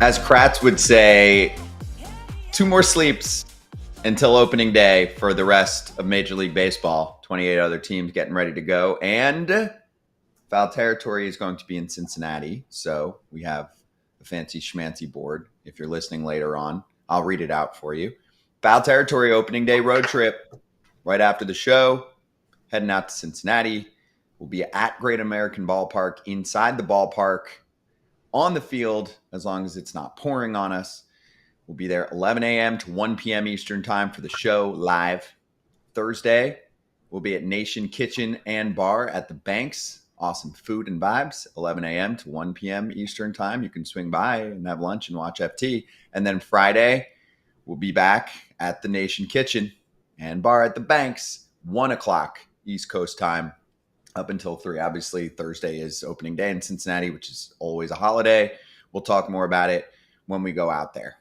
As Kratz would say, 2 more sleeps until opening day for the rest of Major League Baseball. 28 other teams getting ready to go. And Foul Territory is going to be in Cincinnati. So we have a fancy schmancy board. If you're listening later on, I'll read it out for you. Foul Territory opening day road trip right after the show. Heading out to Cincinnati. We'll be at Great American Ballpark, inside the ballpark, on the field, as long as it's not pouring on us. We'll be there 11 a.m. to 1 p.m. Eastern time for the show live. Thursday, we'll be at Nation Kitchen and Bar at the Banks. Awesome food and vibes, 11 a.m. to 1 p.m. Eastern time. You can swing by and have lunch and watch FT. And then Friday, we'll be back at the Nation Kitchen and Bar at the Banks, 1 o'clock East Coast time, up until 3. Obviously, Thursday is opening day in Cincinnati, which is always a holiday. We'll talk more about it when we go out there.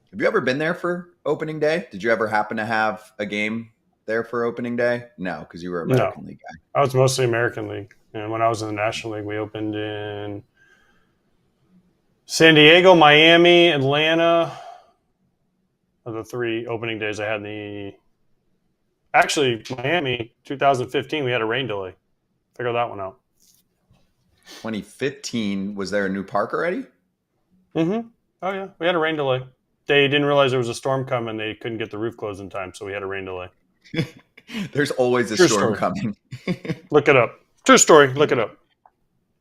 Have you ever been there for opening day? Did you ever happen to have a game there for opening day? No, because you were an American League guy. I was mostly American League. And when I was in the National League, we opened in San Diego, Miami, Atlanta. Of the 3 opening days I had Actually, Miami, 2015, we had a rain delay. Figure that one out. 2015, was there a new park already? Mm-hmm. Oh, yeah. We had a rain delay. They didn't realize there was a storm coming. They couldn't get the roof closed in time, so we had a rain delay. There's always a True storm story. coming. Look it up. True story. Look it up.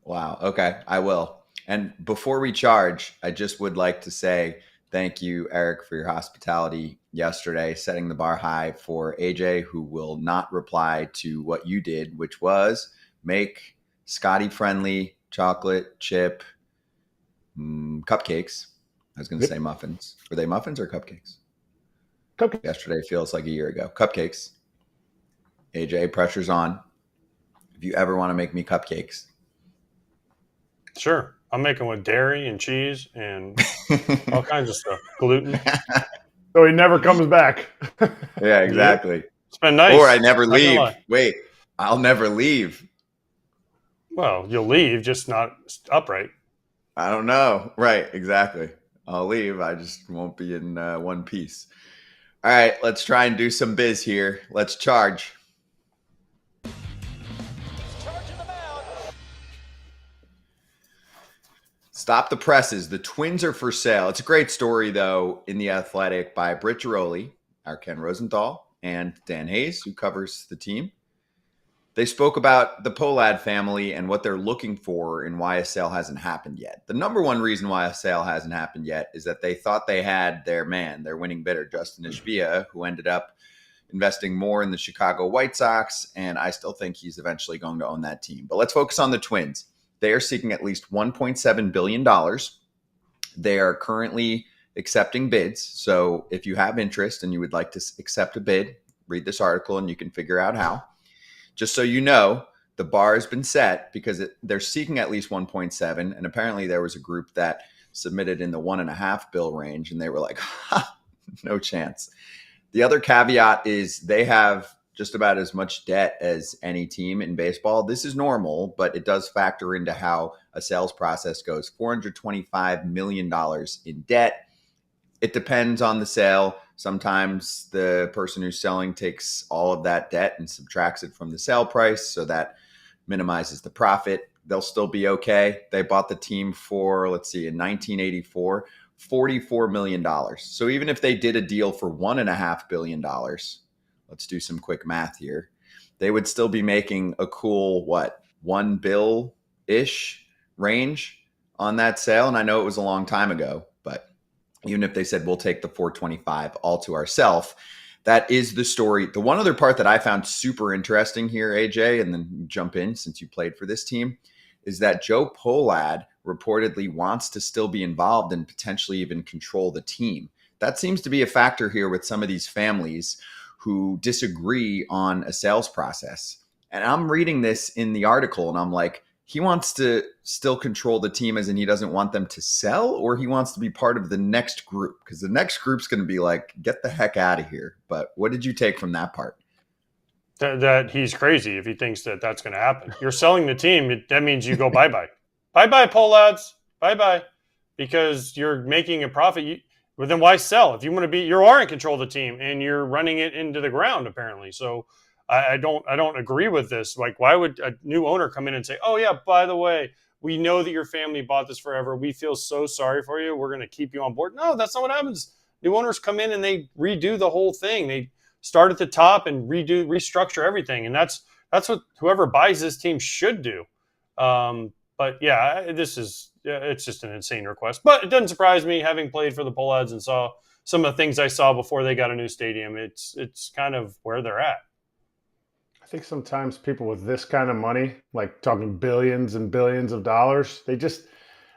Wow. Okay, I will. And before we charge, I just would like to say thank you, Erik, for your hospitality yesterday, setting the bar high for AJ, who will not reply to what you did, which was make Scotty-friendly chocolate chip cupcakes. I was going to say muffins. Were they muffins or cupcakes? Cupcakes. Yesterday feels like a year ago. Cupcakes. AJ, pressure's on. If you ever want to make me cupcakes. Sure. I'm making with dairy and cheese and all kinds of stuff. Gluten. So he never comes back. Yeah, exactly. It's been nice. Or I never leave. Wait, I'll never leave. Well, you'll leave, just not upright. I don't know. Right, exactly. I'll leave. I just won't be in one piece. All right, let's try and do some biz here. Let's charge. Stop the presses. The Twins are for sale. It's a great story, though, in The Athletic by Britt Giroli, our Ken Rosenthal, and Dan Hayes, who covers the team. They spoke about the Pohlad family and what they're looking for and why a sale hasn't happened yet. The number one reason why a sale hasn't happened yet is that they thought they had their man, their winning bidder, Justin Ishbia, who ended up investing more in the Chicago White Sox, and I still think he's eventually going to own that team. But let's focus on the Twins. They are seeking at least $1.7 billion. They are currently accepting bids. So if you have interest and you would like to accept a bid, read this article and you can figure out how. Just so you know, the bar has been set because they're seeking at least 1.7. And apparently there was a group that submitted in the 1.5 bill range and they were like, ha, no chance. The other caveat is they have just about as much debt as any team in baseball. This is normal, but it does factor into how a sales process goes. $425 million in debt. It depends on the sale. Sometimes the person who's selling takes all of that debt and subtracts it from the sale price, so that minimizes the profit. They'll still be okay. They bought the team for, in 1984, $44 million. So even if they did a deal for $1.5 billion, let's do some quick math here, they would still be making a cool, $1 bill-ish range on that sale. And I know it was a long time ago, but even if they said, we'll take the 425 all to ourselves, that is the story. The one other part that I found super interesting here, AJ, and then jump in since you played for this team, is that Joe Pohlad reportedly wants to still be involved and potentially even control the team. That seems to be a factor here with some of these families who disagree on a sales process. And I'm reading this in the article and I'm like, he wants to still control the team as in he doesn't want them to sell, or he wants to be part of the next group? Because the next group's going to be like, get the heck out of here. But what did you take from that part? That he's crazy if he thinks that that's going to happen. You're selling the team. That means you go bye-bye. Bye-bye, Pohlads. Bye-bye. because you're making a profit. Well, then why sell? If you want to you are in control of the team and you're running it into the ground apparently. So I don't agree with this. Like, why would a new owner come in and say, "Oh yeah, by the way, we know that your family bought this forever. We feel so sorry for you. We're going to keep you on board." No, that's not what happens. New owners come in and they redo the whole thing. They start at the top and restructure everything, and that's what whoever buys this team should do. But yeah, it's just an insane request. But it doesn't surprise me, having played for the Bullheads and saw some of the things I saw before they got a new stadium. It's kind of where they're at. I think sometimes people with this kind of money, like talking billions and billions of dollars,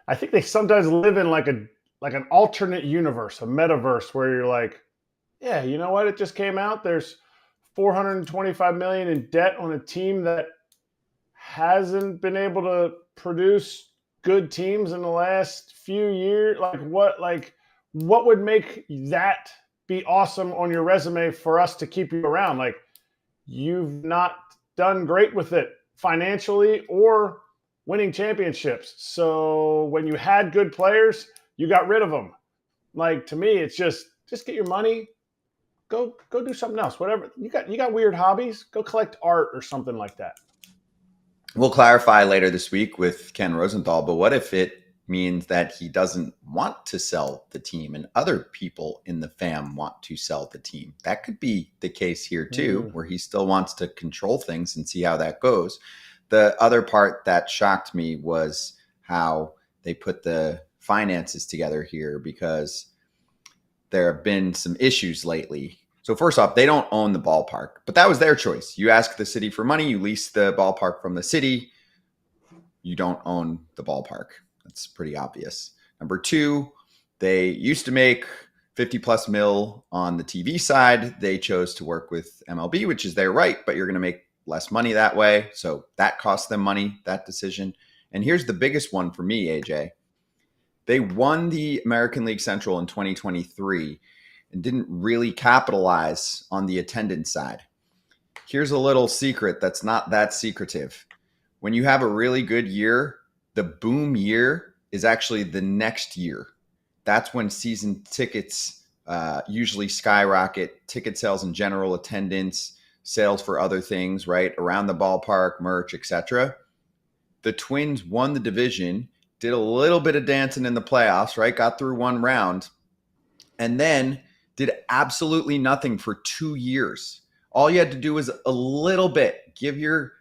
I think they sometimes live in like an alternate universe, a metaverse, where you're like, yeah, you know what? It just came out. There's $425 million in debt on a team that hasn't been able to produce good teams in the last few years. What would make that be awesome on your resume for us to keep you around? Like, you've not done great with it financially or winning championships. So when you had good players, you got rid of them. Like, to me, it's just get your money, go do something else. Whatever you got weird hobbies, go collect art or something like that. We'll clarify later this week with Ken Rosenthal, but what if it means that he doesn't want to sell the team and other people in the fam want to sell the team? That could be the case here too, where he still wants to control things and see how that goes. The other part that shocked me was how they put the finances together here, because there have been some issues lately. So first off, they don't own the ballpark, but that was their choice. You ask the city for money, you lease the ballpark from the city. You don't own the ballpark. That's pretty obvious. Number two, they used to make 50 plus mil on the TV side. They chose to work with MLB, which is their right, but you're going to make less money that way. So that cost them money, that decision. And here's the biggest one for me, AJ. They won the American League Central in 2023 and didn't really capitalize on the attendance side. Here's a little secret that's not that secretive. When you have a really good year, the boom year is actually the next year. That's when season tickets usually skyrocket, ticket sales in general, attendance, sales for other things, right? Around the ballpark, merch, etc. The Twins won the division, did a little bit of dancing in the playoffs, right? Got through one round, and then did absolutely nothing for 2 years. All you had to do was a little bit, give your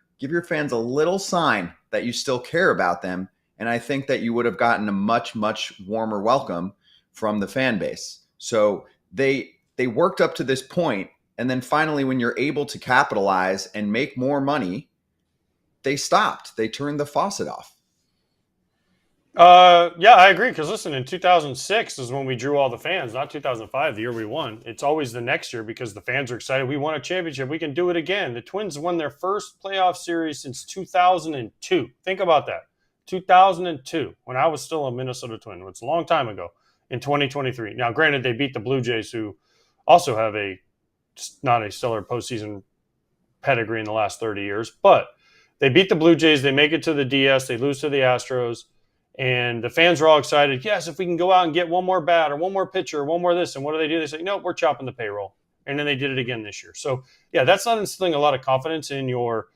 fans a little sign that you still care about them, and I think that you would have gotten a much, much warmer welcome from the fan base. So they worked up to this point, and then finally, when you're able to capitalize and make more money, they stopped. They turned the faucet off. Yeah, I agree. Because listen, in 2006 is when we drew all the fans, not 2005, the year we won. It's always the next year because the fans are excited. We won a championship. We can do it again. The Twins won their first playoff series since 2002. Think about that. 2002, when I was still a Minnesota Twin. It's a long time ago, in 2023. Now, granted, they beat the Blue Jays, who also have not a stellar postseason pedigree in the last 30 years, but they beat the Blue Jays. They make it to the DS. They lose to the Astros. And the fans are all excited. Yes, if we can go out and get one more bat or one more pitcher or one more this. And what do? They say, no, we're chopping the payroll. And then they did it again this year. So, yeah, that's not instilling a lot of confidence in your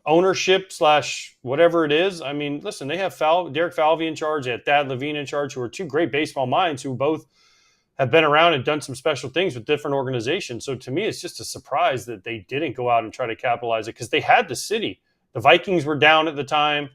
ownership / whatever it is. I mean, listen, they have Derek Falvey in charge. They have Thad Levine in charge, who are two great baseball minds who both have been around and done some special things with different organizations. So to me, it's just a surprise that they didn't go out and try to capitalize it, because they had the city. The Vikings were down at the time.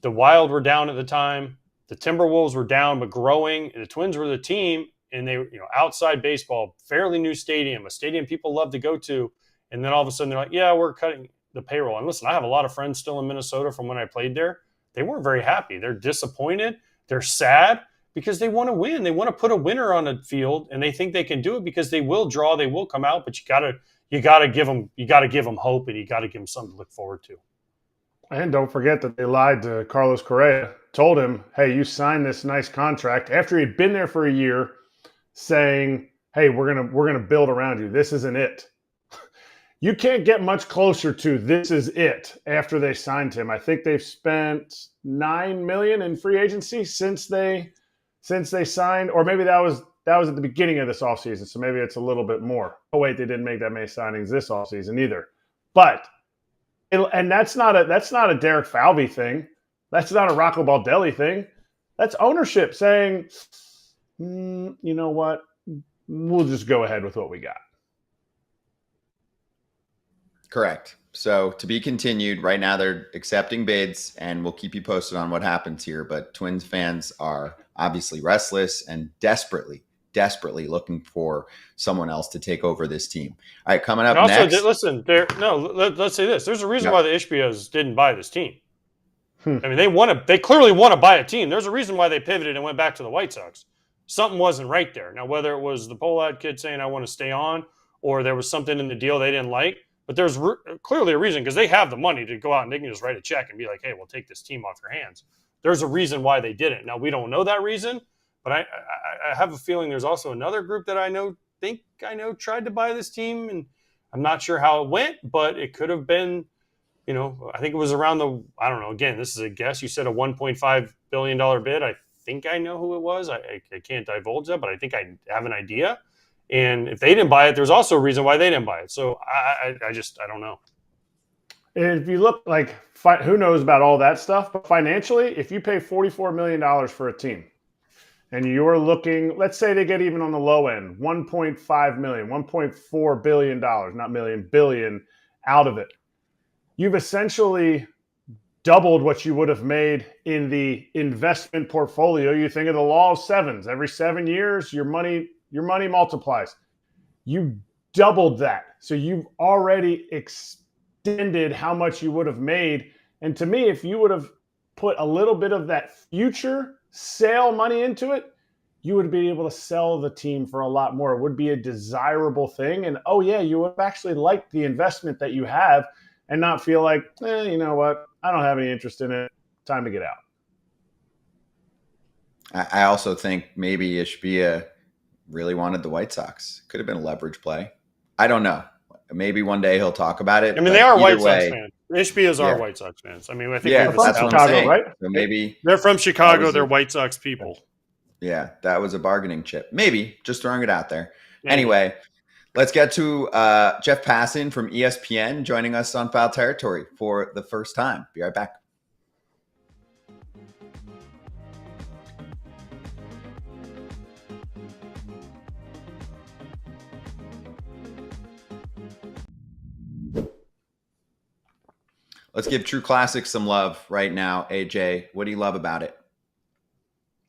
The Wild were down at the time. The Timberwolves were down but growing. And the Twins were the team, and they were, outside baseball, fairly new stadium, a stadium people love to go to. And then all of a sudden they're like, yeah, we're cutting the payroll. And listen, I have a lot of friends still in Minnesota from when I played there. They weren't very happy. They're disappointed. They're sad because they want to win. They want to put a winner on the field, and they think they can do it because they will draw, they will come out. But you gotta give them hope, and you got to give them something to look forward to. And don't forget that they lied to Carlos Correa, told him, hey, you signed this nice contract after he'd been there for a year, saying, hey, we're gonna build around you. This isn't it. you can't get much closer to this is it after they signed him. I think they've spent $9 million in free agency since they signed, or maybe that was at the beginning of this offseason, so maybe it's a little bit more. Oh wait, they didn't make that many signings this offseason either. But and that's not a Derek Falvey thing. That's not a Rocco Baldelli thing. That's ownership saying, you know what, we'll just go ahead with what we got. Correct. So to be continued. Right now they're accepting bids, and we'll keep you posted on what happens here. But Twins fans are obviously restless and desperately looking for someone else to take over this team. All right, coming up also, next. Listen, let's say this. There's a reason why the Ishbias didn't buy this team. I mean, they clearly want to buy a team. There's a reason why they pivoted and went back to the White Sox. Something wasn't right there. Now, whether it was the Pohlad kid saying, I want to stay on, or there was something in the deal they didn't like, but there's clearly a reason, because they have the money to go out and they can just write a check and be like, hey, we'll take this team off your hands. There's a reason why they didn't. Now, we don't know that reason, but I have a feeling there's also another group that I know tried to buy this team, and I'm not sure how it went, but it could have been, I think it was around I don't know, again, this is a guess. You said a $1.5 billion bid. I think I know who it was. I can't divulge that, but I think I have an idea. And if they didn't buy it, there's also a reason why they didn't buy it. So I don't know. And if you look, who knows about all that stuff, but financially, if you pay $44 million for a team and you're looking, let's say they get even on the low end, $1.5 million, $1.4 billion, not million, billion out of it, you've essentially doubled what you would have made in the investment portfolio. You think of the law of sevens. Every 7 years, your money multiplies. You doubled that. So you've already extended how much you would have made. And to me, if you would have put a little bit of that future sale money into it, you would be able to sell the team for a lot more. It would be a desirable thing. And you would have actually liked the investment that you have and not feel like, you know what, I don't have any interest in it. Time to get out. I also think maybe Ishbia really wanted the White Sox. Could have been a leverage play. I don't know. Maybe one day he'll talk about it. I mean, they are White Sox fans. Ishbias are White Sox fans. I mean, I think that's what I'm saying. Right? So maybe they're from Chicago. They're White Sox people. Yeah, that was a bargaining chip. Maybe, just throwing it out there. Yeah. Anyway, let's get to Jeff Passan from ESPN joining us on Foul Territory for the first time. Be right back. Let's give True Classic some love right now. AJ, what do you love about it?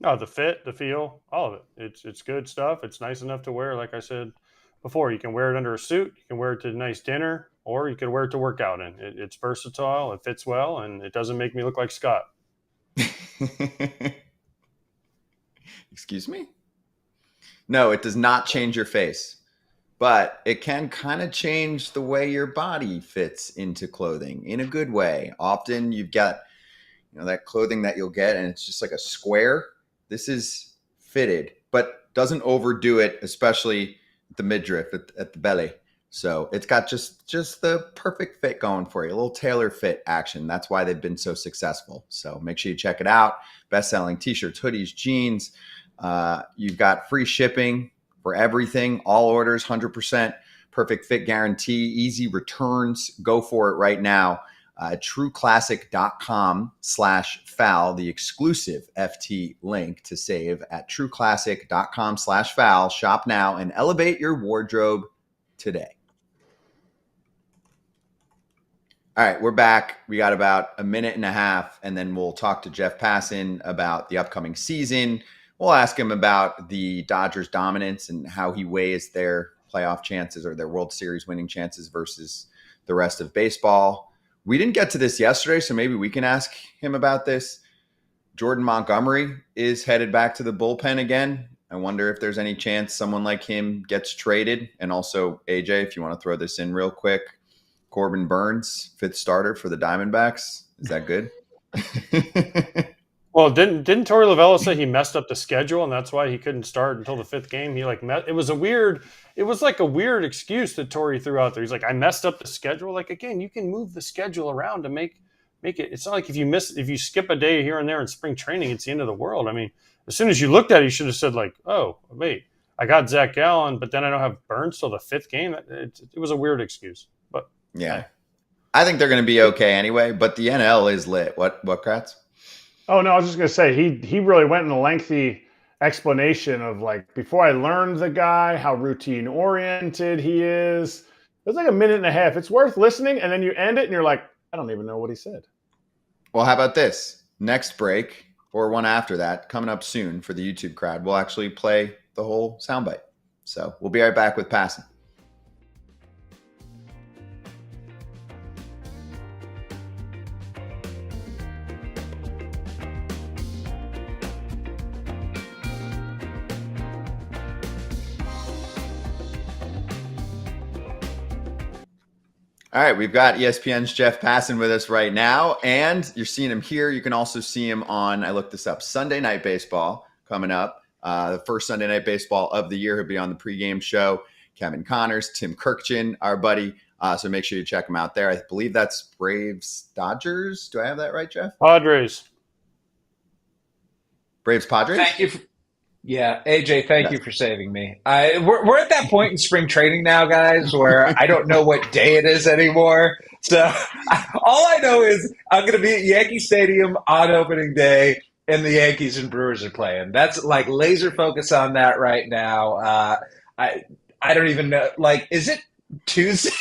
Oh, the fit, the feel, all of it. It's good stuff. It's nice enough to wear. Like I said before, you can wear it under a suit. You can wear it to a nice dinner, or you can wear it to work out in. It's versatile. It fits well, and it doesn't make me look like Scott. Excuse me? No, it does not change your face, but it can kind of change the way your body fits into clothing in a good way. Often you've got, that clothing that you'll get, and it's just like a square. This is fitted, but doesn't overdo it, especially the midriff at the belly. So it's got just the perfect fit going for you, a little tailor fit action. That's why they've been so successful. So make sure you check it out. Best-selling t-shirts, hoodies, jeans. You've got free shipping for everything. All orders, 100% perfect fit guarantee, easy returns. Go for it right now. trueclassic.com/foul, the exclusive FT link to save at trueclassic.com/foul. Shop now and elevate your wardrobe today. All right, we're back. We got about a minute and a half, and then we'll talk to Jeff Passan about the upcoming season. We'll ask him about the Dodgers' dominance and how he weighs their playoff chances or their World Series winning chances versus the rest of baseball. We didn't get to this yesterday, so maybe we can ask him about this. Jordan Montgomery is headed back to the bullpen again. I wonder if there's any chance someone like him gets traded. And also, AJ, if you want to throw this in real quick, Corbin Burns, 5th starter for the Diamondbacks. Is that good? Well, didn't Torey Lovullo say he messed up the schedule and that's why he couldn't start until the 5th game? He it was like a weird excuse that Torey threw out there. He's like, I messed up the schedule. Like, again, you can move the schedule around to make it. It's not like if you skip a day here and there in spring training, it's the end of the world. I mean, as soon as you looked at it, you should have said like, oh wait, I got Zach Gallen, but then I don't have Burns till the 5th game. It was a weird excuse, but yeah, I think they're going to be okay anyway. But the NL is lit. What Kratz? Oh no, I was just going to say he really went in a lengthy explanation of like before I learned the guy, how routine oriented he is. It was like a minute and a half. It's worth listening, and then you end it, and you're like, I don't even know what he said. Well, how about this? Next break or one after that, coming up soon for the YouTube crowd, we'll actually play the whole soundbite. So we'll be right back with Passan. All right, we've got ESPN's Jeff Passan with us right now, and you're seeing him here. You can also see him on, I looked this up, Sunday Night Baseball coming up. The first Sunday Night Baseball of the year. He'll be on the pregame show. Kevin Connors, Tim Kirkchin, our buddy. So make sure you check him out there. I believe that's Braves Dodgers. Do I have that right, Jeff? Padres. Braves Padres? Thank you. Yeah, AJ, thank you for saving me. We're at that point in spring training now, guys, where I don't know what day it is anymore. So all I know is I'm going to be at Yankee Stadium on opening day, and the Yankees and Brewers are playing. That's like laser focus on that right now. I don't even know. Like, is it Tuesday?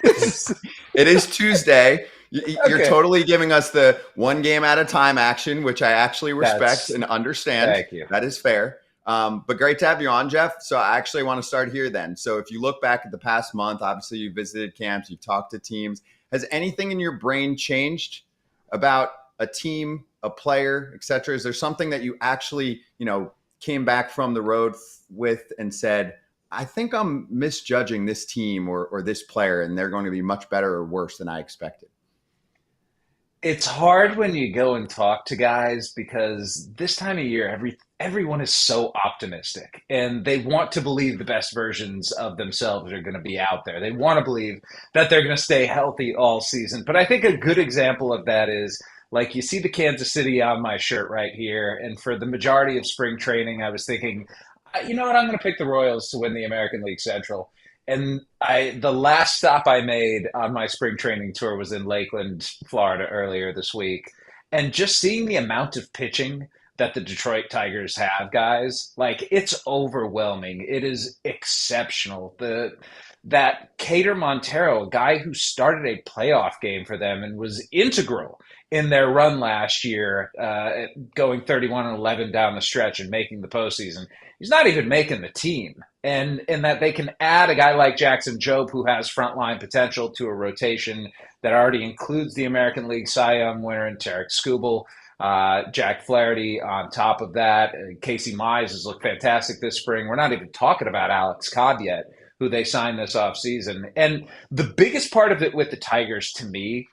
It is Tuesday. You're totally giving us the one game at a time action, which I actually respect and understand. Thank you. That is fair. But great to have you on, Jeff. So I actually want to start here then. So if you look back at the past month, obviously you visited camps, you've talked to teams. Has anything in your brain changed about a team, a player, et cetera? Is there something that you actually, came back from the road with and said, I think I'm misjudging this team or this player, and they're going to be much better or worse than I expected? It's hard when you go and talk to guys because this time of year, everyone is so optimistic and they want to believe the best versions of themselves are going to be out there. They want to believe that they're going to stay healthy all season. But I think a good example of that is, like, you see the Kansas City on my shirt right here. And for the majority of spring training, I was thinking, you know what, I'm going to pick the Royals to win the American League Central. And the last stop I made on my spring training tour was in Lakeland, Florida, earlier this week. And just seeing the amount of pitching that the Detroit Tigers have, guys, like, it's overwhelming. It is exceptional. That Cater Montero, a guy who started a playoff game for them and was integral in their run last year, going 31-11 down the stretch and making the postseason, he's not even making the team. And in that they can add a guy like Jackson Jobe, who has frontline potential, to a rotation that already includes the American League Cy Young winner and Tarek Skubal, Jack Flaherty on top of that. Casey Mize has looked fantastic this spring. We're not even talking about Alex Cobb yet, who they signed this offseason. And the biggest part of it with the Tigers, to me,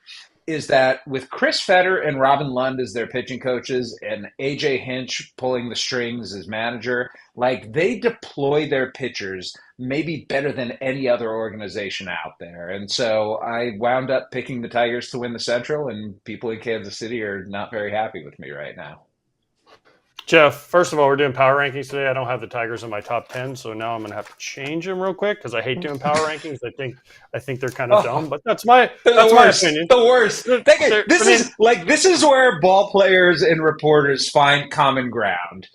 is that with Chris Fetter and Robin Lund as their pitching coaches and AJ Hinch pulling the strings as manager, like, they deploy their pitchers maybe better than any other organization out there. And so I wound up picking the Tigers to win the Central, and people in Kansas City are not very happy with me right now. Jeff, first of all, we're doing power rankings today. I don't have the Tigers in my top 10, so now I'm going to have to change them real quick because I hate doing power rankings. I think they're kind of dumb, but that's my opinion. The worst. This is where ball players and reporters find common ground.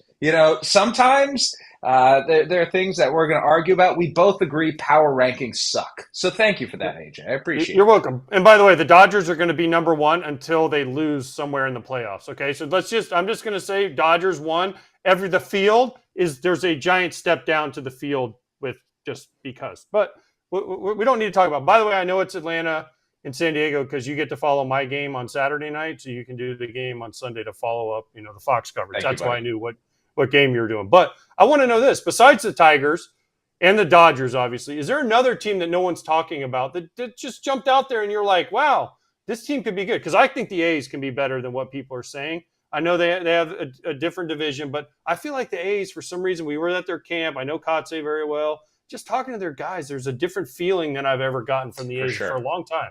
Sometimes there are things that we're going to argue about. We both agree power rankings suck. So thank you for that, AJ. I appreciate it. You're welcome. And by the way, the Dodgers are going to be number one until they lose somewhere in the playoffs. Okay, so I'm just going to say Dodgers won. There's a giant step down to the field with just because. But we don't need to talk about it. By the way, I know it's Atlanta and San Diego because you get to follow my game on Saturday night, so you can do the game on Sunday to follow up, the Fox coverage. That's why I knew what game you were doing. But I want to know this. Besides the Tigers and the Dodgers, obviously, is there another team that no one's talking about that just jumped out there and you're like, wow, this team could be good? Because I think the A's can be better than what people are saying. I know they have a different division, but I feel like the A's, for some reason, we were at their camp. I know Kratz very well. Just talking to their guys, there's a different feeling than I've ever gotten from the For A's for a sure. long time.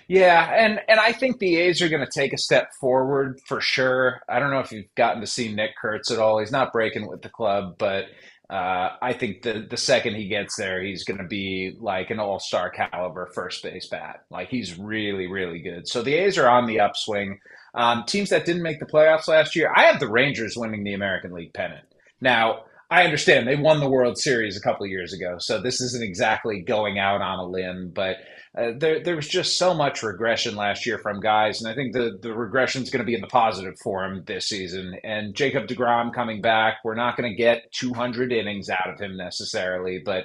Yeah, and I think the A's are going to take a step forward for sure. I don't know if you've gotten to see Nick Kurtz at all. He's not breaking with the club, but I think the second he gets there, he's going to be like an all-star caliber first base bat. Like he's really, really good. So the A's are on the upswing. Teams that didn't make the playoffs last year, I have the Rangers winning the American League pennant. Now, I understand they won the World Series a couple of years ago, so this isn't exactly going out on a limb, but there was just so much regression last year from guys, and I think the regression is going to be in the positive for him this season. And Jacob deGrom coming back, we're not going to get 200 innings out of him necessarily, but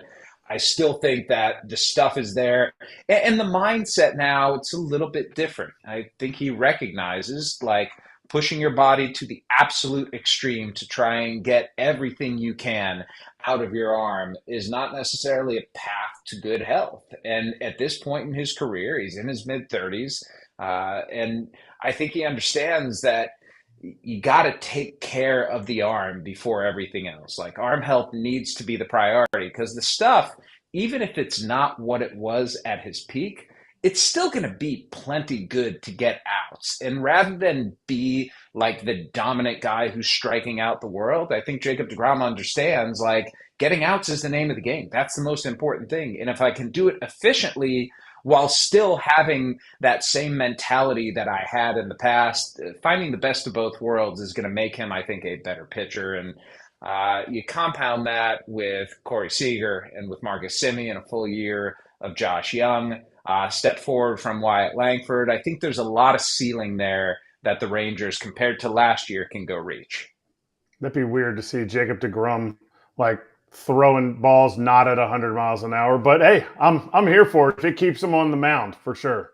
I still think that the stuff is there. And the mindset now, it's a little bit different. I think he recognizes like pushing your body to the absolute extreme to try and get everything you can out of your arm is not necessarily a path to good health. And at this point in his career, he's in his mid-30s. And I think he understands that you got to take care of the arm before everything else. Like arm health needs to be the priority because the stuff, even if it's not what it was at his peak, it's still going to be plenty good to get outs. And rather than be like the dominant guy who's striking out the world, I think Jacob deGrom understands like getting outs is the name of the game. That's the most important thing. And if I can do it efficiently while still having that same mentality that I had in the past, finding the best of both worlds is going to make him, I think, a better pitcher. And you compound that with Corey Seager and with Marcus Semien, a full year of Josh Young, step forward from Wyatt Langford. I think there's a lot of ceiling there that the Rangers, compared to last year, can go reach. That'd be weird to see Jacob deGrom like throwing balls not at 100 miles an hour. But hey, I'm here for it if it keeps him on the mound for sure.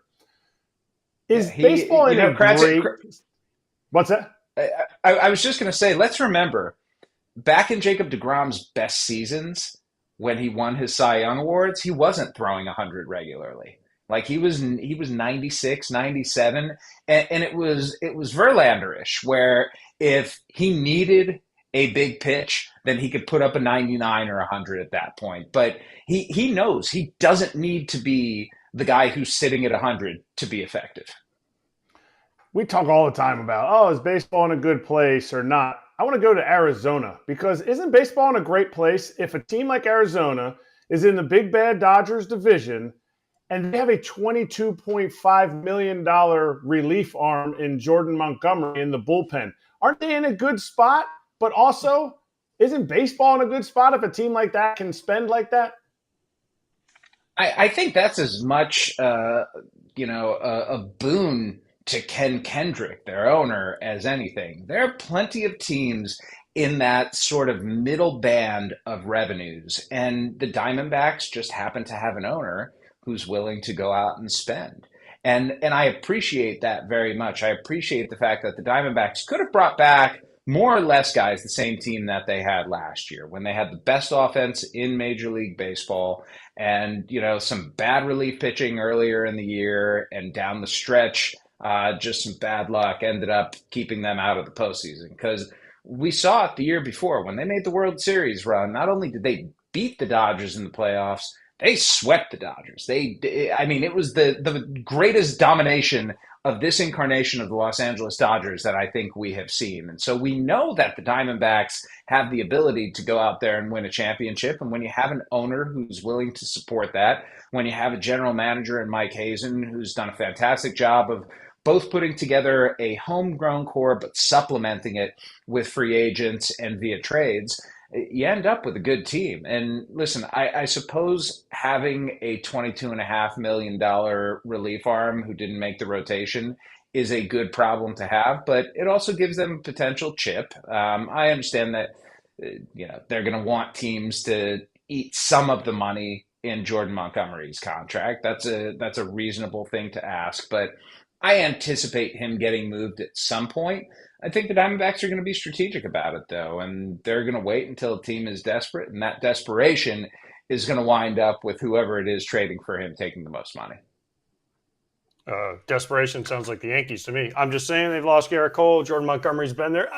Is baseball in a great? What's that? I was just going to say, let's remember, back in Jacob deGrom's best seasons, when he won his Cy Young Awards, he wasn't throwing 100 regularly. Like he was 96, 97, and it was Verlander-ish, where if he needed a big pitch, then he could put up a 99 or 100 at that point. But he knows he doesn't need to be the guy who's sitting at 100 to be effective. We talk all the time about, oh, is baseball in a good place or not? I want to go to Arizona because isn't baseball in a great place if a team like Arizona is in the big bad Dodgers division and they have a $22.5 million relief arm in Jordan Montgomery in the bullpen? Aren't they in a good spot? But also, isn't baseball in a good spot if a team like that can spend like that? I think that's as much, a boon to Ken Kendrick, their owner, as anything. There are plenty of teams in that sort of middle band of revenues, and the Diamondbacks just happen to have an owner who's willing to go out and spend. And I appreciate that very much. I appreciate the fact that the Diamondbacks could have brought back more or less guys, the same team that they had last year when they had the best offense in Major League Baseball and, some bad relief pitching earlier in the year and down the stretch, just some bad luck ended up keeping them out of the postseason. Because we saw it the year before when they made the World Series run, not only did they beat the Dodgers in the playoffs, they swept the Dodgers. It was the greatest domination of this incarnation of the Los Angeles Dodgers that I think we have seen. And so we know that the Diamondbacks have the ability to go out there and win a championship. And when you have an owner who's willing to support that, when you have a general manager in Mike Hazen who's done a fantastic job of both putting together a homegrown core but supplementing it with free agents and via trades, you end up with a good team. And listen, I suppose having a $22.5 million relief arm who didn't make the rotation is a good problem to have, but it also gives them a potential chip. I understand that they're going to want teams to eat some of the money in Jordan Montgomery's contract. That's a reasonable thing to ask, but I anticipate him getting moved at some point. I think the Diamondbacks are going to be strategic about it, though, and they're going to wait until the team is desperate, and that desperation is going to wind up with whoever it is trading for him taking the most money. Desperation sounds like the Yankees to me. I'm just saying they've lost Garrett Cole. Jordan Montgomery's been there.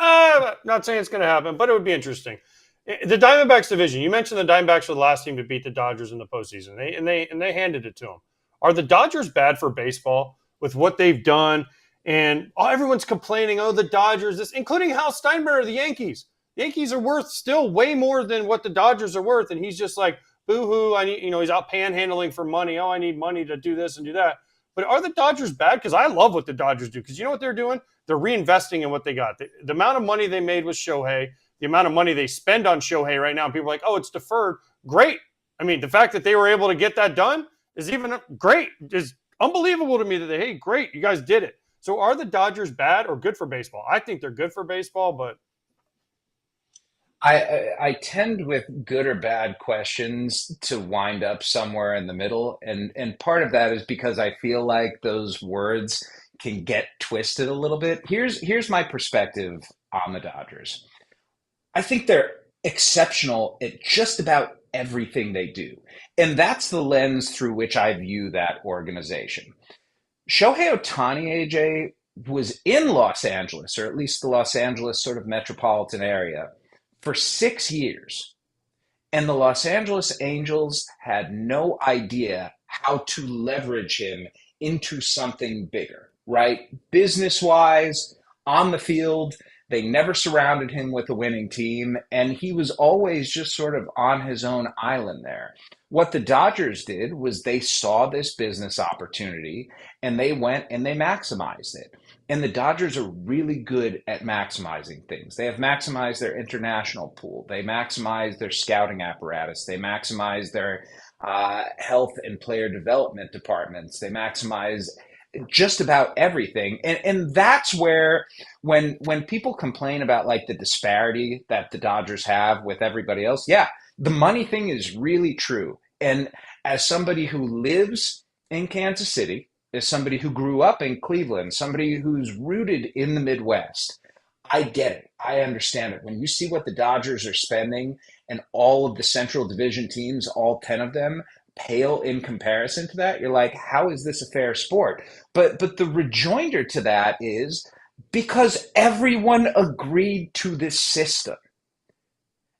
Not saying it's going to happen, but it would be interesting. The Diamondbacks division. You mentioned the Diamondbacks were the last team to beat the Dodgers in the postseason. They handed it to them. Are the Dodgers bad for baseball with what they've done? And everyone's complaining, the Dodgers, this, including Hal Steinbrenner of the Yankees. The Yankees are worth still way more than what the Dodgers are worth, and he's just like, boo-hoo, I need, he's out panhandling for money. I need money to do this and do that. But are the Dodgers bad? Because I love what the Dodgers do. Because you know what they're doing? They're reinvesting in what they got. The amount of money they made with Shohei, the amount of money they spend on Shohei right now, and people are like, it's deferred. Great. I mean, the fact that they were able to get that done is even great. Is unbelievable to me that hey, great, you guys did it. So are the Dodgers bad or good for baseball? I think they're good for baseball, but I tend with good or bad questions to wind up somewhere in the middle. And part of that is because I feel like those words can get twisted a little bit. Here's my perspective on the Dodgers. I think they're exceptional at just about everything they do. And that's the lens through which I view that organization. Shohei Ohtani, AJ, was in Los Angeles, or at least the Los Angeles sort of metropolitan area, for 6 years. And the Los Angeles Angels had no idea how to leverage him into something bigger, right? Business-wise, on the field, they never surrounded him with a winning team, and he was always just sort of on his own island there. What the Dodgers did was they saw this business opportunity, and they went and they maximized it. And the Dodgers are really good at maximizing things. They have maximized their international pool. They maximize their scouting apparatus. They maximize their health and player development departments. They maximize just about everything. And that's where when people complain about like the disparity that the Dodgers have with everybody else, yeah, the money thing is really true. And as somebody who lives in Kansas City, as somebody who grew up in Cleveland, somebody who's rooted in the Midwest, I get it. I understand it. When you see what the Dodgers are spending and all of the Central Division teams, all 10 of them, pale in comparison to that, you're like, how is this a fair sport? But the rejoinder to that is because everyone agreed to this system.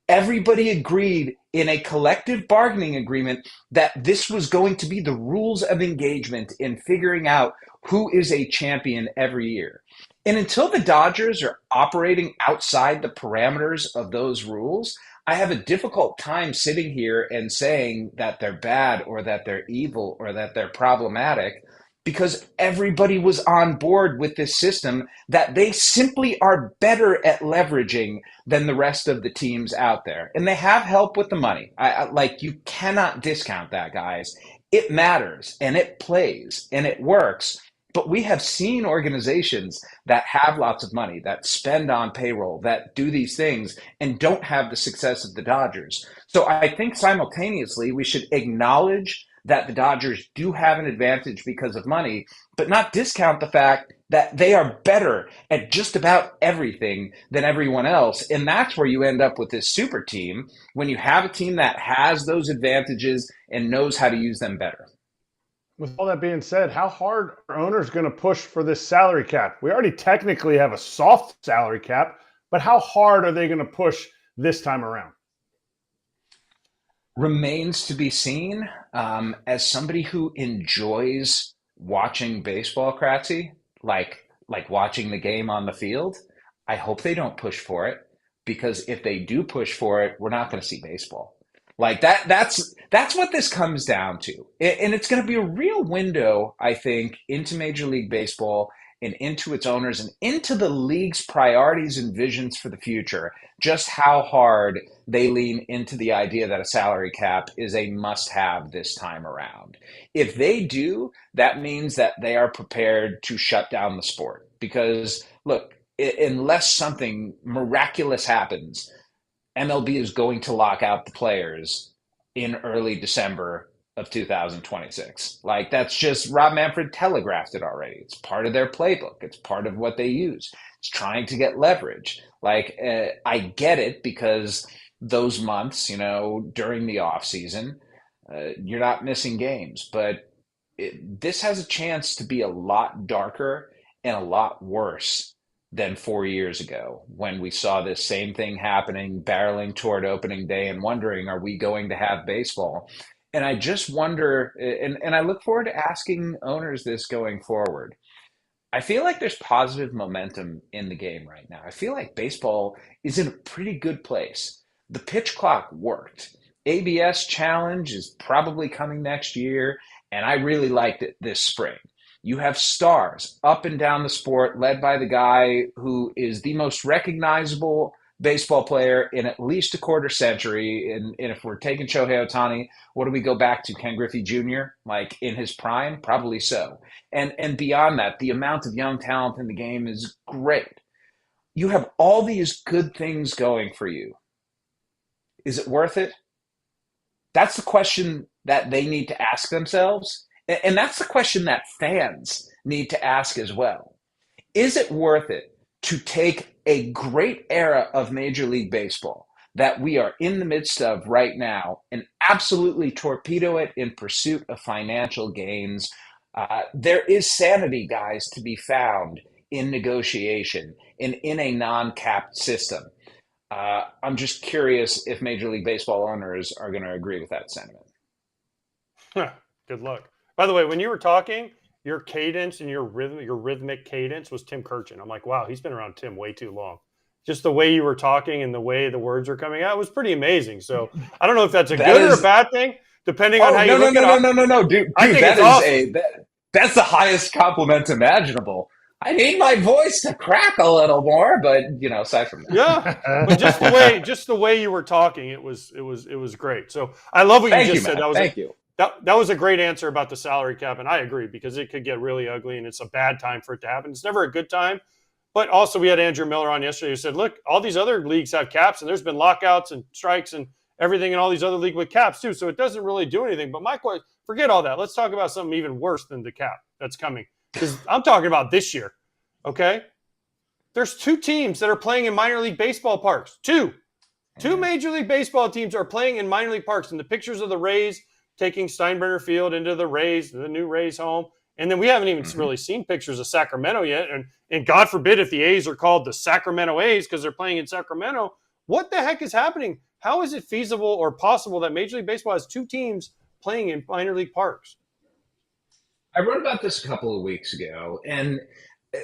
Everybody agreed in a collective bargaining agreement that this was going to be the rules of engagement in figuring out who is a champion every year. And until the Dodgers are operating outside the parameters of those rules, I have a difficult time sitting here and saying that they're bad or that they're evil or that they're problematic, because everybody was on board with this system that they simply are better at leveraging than the rest of the teams out there. And they have help with the money. You cannot discount that, guys. It matters and it plays and it works. But we have seen organizations that have lots of money, that spend on payroll, that do these things and don't have the success of the Dodgers. So I think simultaneously we should acknowledge that the Dodgers do have an advantage because of money, but not discount the fact that they are better at just about everything than everyone else. And that's where you end up with this super team, when you have a team that has those advantages and knows how to use them better. With all that being said, how hard are owners going to push for this salary cap? We already technically have a soft salary cap, but how hard are they going to push this time around? Remains to be seen. As somebody who enjoys watching baseball, Kratzy, like watching the game on the field, I hope they don't push for it, because if they do push for it, we're not going to see baseball. Like that's what this comes down to. And it's going to be a real window, I think, into Major League Baseball and into its owners and into the league's priorities and visions for the future, just how hard they lean into the idea that a salary cap is a must-have this time around. If they do, that means that they are prepared to shut down the sport. Because, look, unless something miraculous happens, MLB is going to lock out the players in early December of 2026. Like, that's just, Rob Manfred telegraphed it already. It's part of their playbook. It's part of what they use. It's trying to get leverage. Like, I get it, because those months, during the off season, you're not missing games, but this has a chance to be a lot darker and a lot worse than 4 years ago when we saw this same thing happening, barreling toward opening day and wondering, are we going to have baseball? And I just wonder, and I look forward to asking owners this going forward. I feel like there's positive momentum in the game right now. I feel like baseball is in a pretty good place. The pitch clock worked. ABS challenge is probably coming next year, and I really liked it this spring. You have stars up and down the sport, led by the guy who is the most recognizable baseball player in at least a quarter century. And if we're taking Shohei Ohtani, what do we go back to? Ken Griffey Jr., like in his prime? Probably so. And beyond that, the amount of young talent in the game is great. You have all these good things going for you. Is it worth it? That's the question that they need to ask themselves. And that's the question that fans need to ask as well. Is it worth it to take a great era of Major League Baseball that we are in the midst of right now and absolutely torpedo it in pursuit of financial gains? There is sanity, guys, to be found in negotiation and in a non-capped system. I'm just curious if Major League Baseball owners are going to agree with that sentiment. Good luck. By the way, when you were talking, your cadence and your rhythmic cadence was Tim Kirchin. I'm like, wow, he's been around Tim way too long. Just the way you were talking and the way the words were coming out was pretty amazing. So I don't know if that's a good or a bad thing, depending on how you look at it. No, dude. I think that it's is awesome. that's the highest compliment imaginable. I need my voice to crack a little more, but aside from that, yeah. But just the way you were talking, it was great. So I love what you just said. Thank you. That was a great answer about the salary cap, and I agree because it could get really ugly, and it's a bad time for it to happen. It's never a good time. But also, we had Andrew Miller on yesterday who said, look, all these other leagues have caps, and there's been lockouts and strikes and everything in all these other leagues with caps too. So it doesn't really do anything. But my question, forget all that. Let's talk about something even worse than the cap that's coming. Because I'm talking about this year, okay? There's 2 teams that are playing in minor league baseball parks. Two Major League Baseball teams are playing in minor league parks. And the pictures of the Rays taking Steinbrenner Field into the Rays, the new Rays home. And then we haven't even really seen pictures of Sacramento yet. And God forbid if the A's are called the Sacramento A's because they're playing in Sacramento. What the heck is happening? How is it feasible or possible that Major League Baseball has 2 teams playing in minor league parks? I wrote about this a couple of weeks ago, and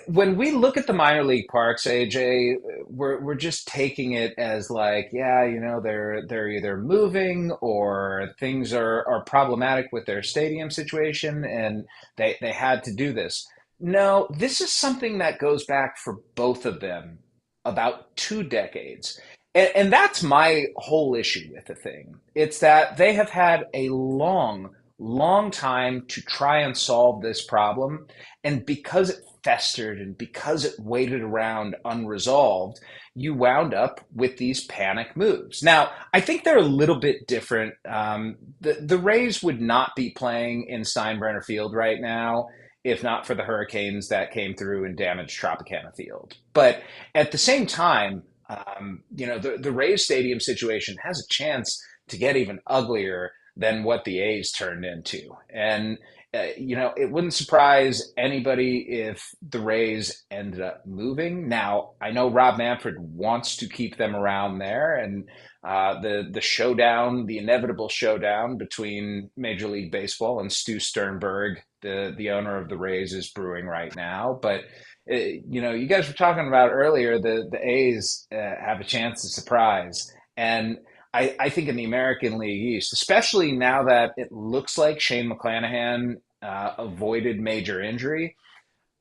when we look at the minor league parks, AJ, we're just taking it as like, yeah, they're either moving or things are problematic with their stadium situation, and they had to do this. No, this is something that goes back for both of them about 2 decades. And that's my whole issue with the thing. It's that they have had a long time to try and solve this problem. And because it festered and because it waited around unresolved, you wound up with these panic moves. Now, I think they're a little bit different. The Rays would not be playing in Steinbrenner Field right now if not for the hurricanes that came through and damaged Tropicana Field. But at the same time, the Rays stadium situation has a chance to get even uglier than what the A's turned into. And, it wouldn't surprise anybody if the Rays ended up moving. Now, I know Rob Manfred wants to keep them around there, and the showdown, the inevitable showdown between Major League Baseball and Stu Sternberg, the owner of the Rays, is brewing right now. But you guys were talking about earlier, the A's have a chance to surprise. And I think in the American League East, especially now that it looks like Shane McClanahan avoided major injury,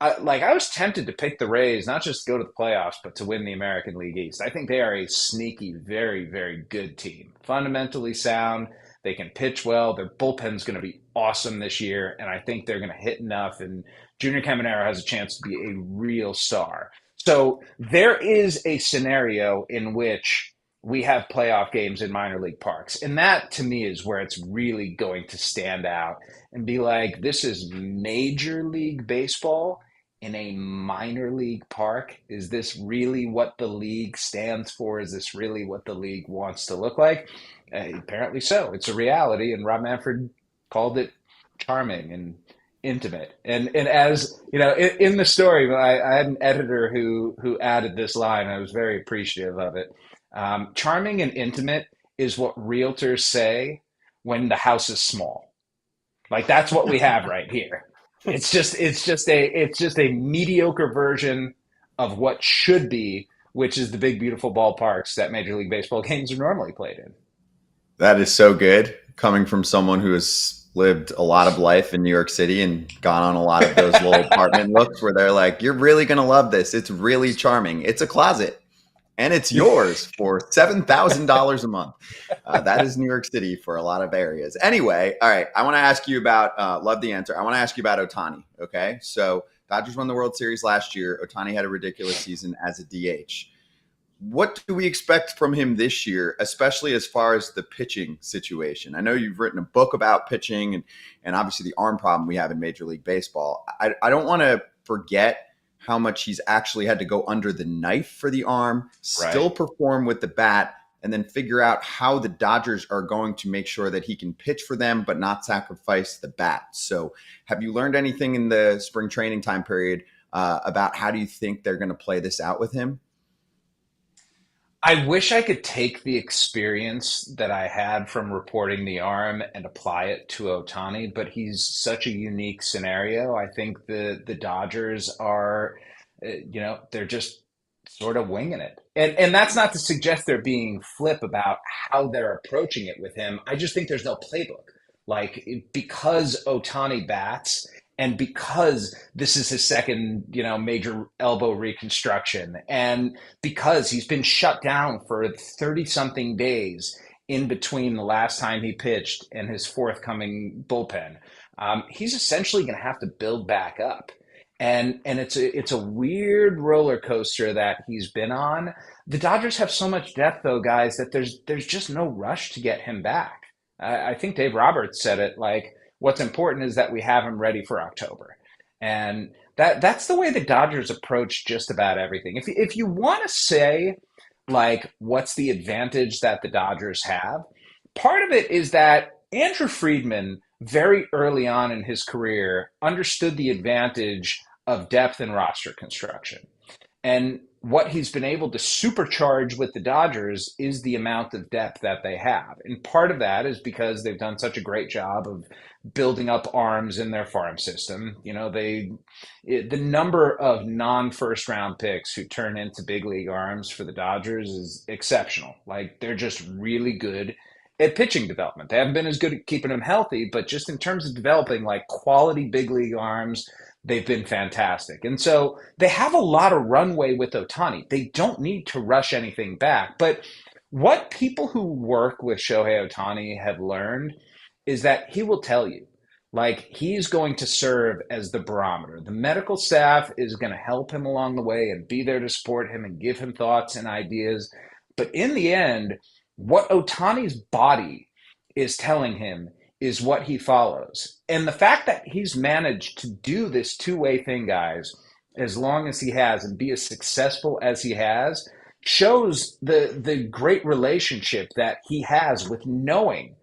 I was tempted to pick the Rays, not just to go to the playoffs, but to win the American League East. I think they are a sneaky, very, very good team. Fundamentally sound. They can pitch well. Their bullpen's going to be awesome this year, and I think they're going to hit enough. And Junior Caminero has a chance to be a real star. So there is a scenario in which we have playoff games in minor league parks. And that, to me, is where it's really going to stand out and be like, this is Major League Baseball in a minor league park. Is this really what the league stands for? Is this really what the league wants to look like? Apparently so. It's a reality, and Rob Manfred called it charming. And intimate. And as you know, in the story, I had an editor who added this line. I was very appreciative of it. Charming and intimate is what realtors say when the house is small. Like that's what we have right here. It's just a mediocre version of what should be, which is the big beautiful ballparks that Major League Baseball games are normally played in. That is so good, coming from someone who has lived a lot of life in New York City and gone on a lot of those little apartment looks where they're like, you're really going to love this. It's really charming. It's a closet and it's yours for $7,000 a month. That is New York City for a lot of areas. Anyway, all right. I want to ask you about, love the answer. I want to ask you about Ohtani. Okay. So Dodgers won the World Series last year. Ohtani had a ridiculous season as a DH. What do we expect from him this year, especially as far as the pitching situation? I know you've written a book about pitching and obviously the arm problem we have in Major League Baseball. I don't want to forget how much he's actually had to go under the knife for the arm, still perform with the bat, and then figure out how the Dodgers are going to make sure that he can pitch for them but not sacrifice the bat. So have you learned anything in the spring training time period about how do you think they're going to play this out with him? I wish I could take the experience that I had from reporting the arm and apply it to Ohtani, but he's such a unique scenario. I think the Dodgers are, they're just sort of winging it. And that's not to suggest they're being flip about how they're approaching it with him. I just think there's no playbook. Like, because Ohtani bats and because this is his second, major elbow reconstruction, and because he's been shut down for 30-something days in between the last time he pitched and his forthcoming bullpen, he's essentially going to have to build back up. And it's a weird roller coaster that he's been on. The Dodgers have so much depth, though, guys, that there's just no rush to get him back. I think Dave Roberts said it like, what's important is that we have him ready for October. And that's the way the Dodgers approach just about everything. If you want to say, like, what's the advantage that the Dodgers have, part of it is that Andrew Friedman, very early on in his career, understood the advantage of depth and roster construction. And what he's been able to supercharge with the Dodgers is the amount of depth that they have. And part of that is because they've done such a great job of building up arms in their farm system. The number of non-first round picks who turn into big league arms for the Dodgers is exceptional. Like, they're just really good at pitching development. They haven't been as good at keeping them healthy, but just in terms of developing like quality big league arms, they've been fantastic. And so they have a lot of runway with Ohtani. They don't need to rush anything back. But what people who work with Shohei Ohtani have learned is that he will tell you, like, he's going to serve as the barometer. The medical staff is going to help him along the way and be there to support him and give him thoughts and ideas. But in the end, what Ohtani's body is telling him is what he follows. And the fact that he's managed to do this two-way thing, guys, as long as he has and be as successful as he has, shows the great relationship that he has with knowing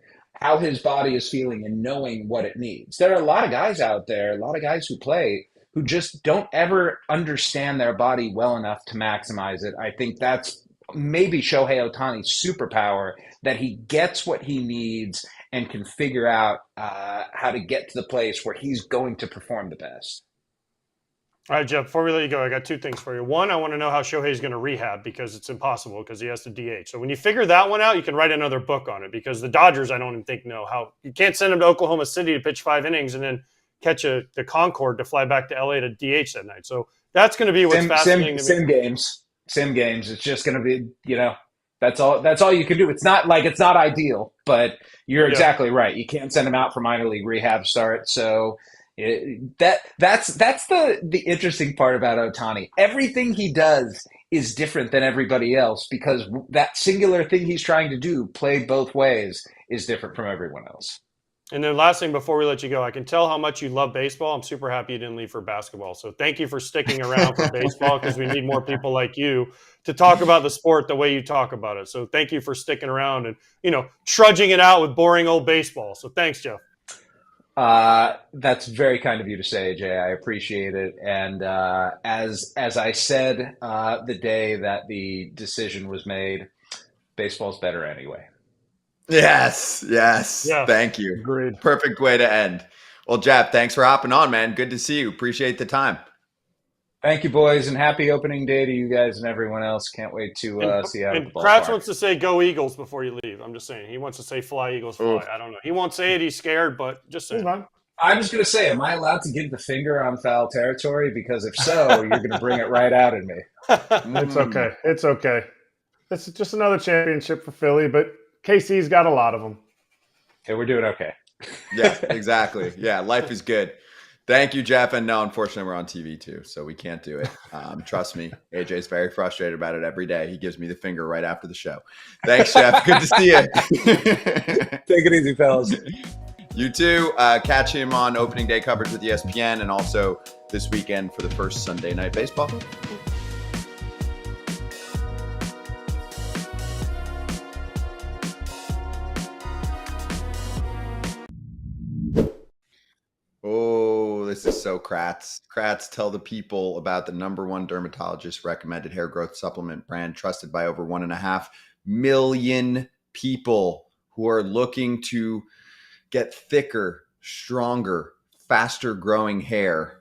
how his body is feeling and knowing what it needs. There are a lot of guys out there, a lot of guys who play, who just don't ever understand their body well enough to maximize it. I think that's maybe Shohei Ohtani's superpower, that he gets what he needs and can figure out how to get to the place where he's going to perform the best. All right, Jeff, before we let you go, I got two things for you. One, I want to know how Shohei's going to rehab, because it's impossible because he has to DH. So when you figure that one out, you can write another book on it, because the Dodgers, I don't even think, know how. You can't send him to Oklahoma City to pitch 5 innings and then catch the Concorde to fly back to LA to DH that night. So that's going to be what's fascinating to me. Sim games. It's just going to be, that's all you can do. It's not ideal, but you're exactly right. You can't send him out for minor league rehab start. So that's the interesting part about Ohtani. Everything he does is different than everybody else, because that singular thing he's trying to do, played both ways, is different from everyone else. And then last thing before we let you go, I can tell how much you love baseball. I'm super happy you didn't leave for basketball. So thank you for sticking around for baseball, because we need more people like you to talk about the sport the way you talk about it. So thank you for sticking around and, trudging it out with boring old baseball. So thanks, Jeff. That's very kind of you to say, Jay. I appreciate it. And as I said the day that the decision was made, baseball's better anyway. Yes. Yes. Thank you. Agreed. Perfect way to end. Well, Jeff, thanks for hopping on, man. Good to see you. Appreciate the time. Thank you, boys, and happy opening day to you guys and everyone else. Can't wait to see you out at the Kratz ballpark. wants to say "Go Eagles" before you leave. I'm just saying he wants to say "Fly Eagles, fly." Oof. I don't know. He won't say it. He's scared, but just saying. I was going to say, am I allowed to give the finger on foul territory? Because if so, you're going to bring it right out in me. It's okay. It's okay. It's just another championship for Philly, but KC's got a lot of them. Okay, we're doing okay. Yeah, exactly. Yeah, life is good. Thank you, Jeff. And no, unfortunately, we're on TV too, so we can't do it. Trust me, AJ's very frustrated about it every day. He gives me the finger right after the show. Thanks, Jeff. Good to see you. Take it easy, fellas. You too. Catch him on opening day coverage with ESPN and also this weekend for the first Sunday Night Baseball. Oh, this is so Kratz. Kratz, tell the people about the #1 dermatologist recommended hair growth supplement brand trusted by over 1.5 million people who are looking to get thicker, stronger, faster growing hair.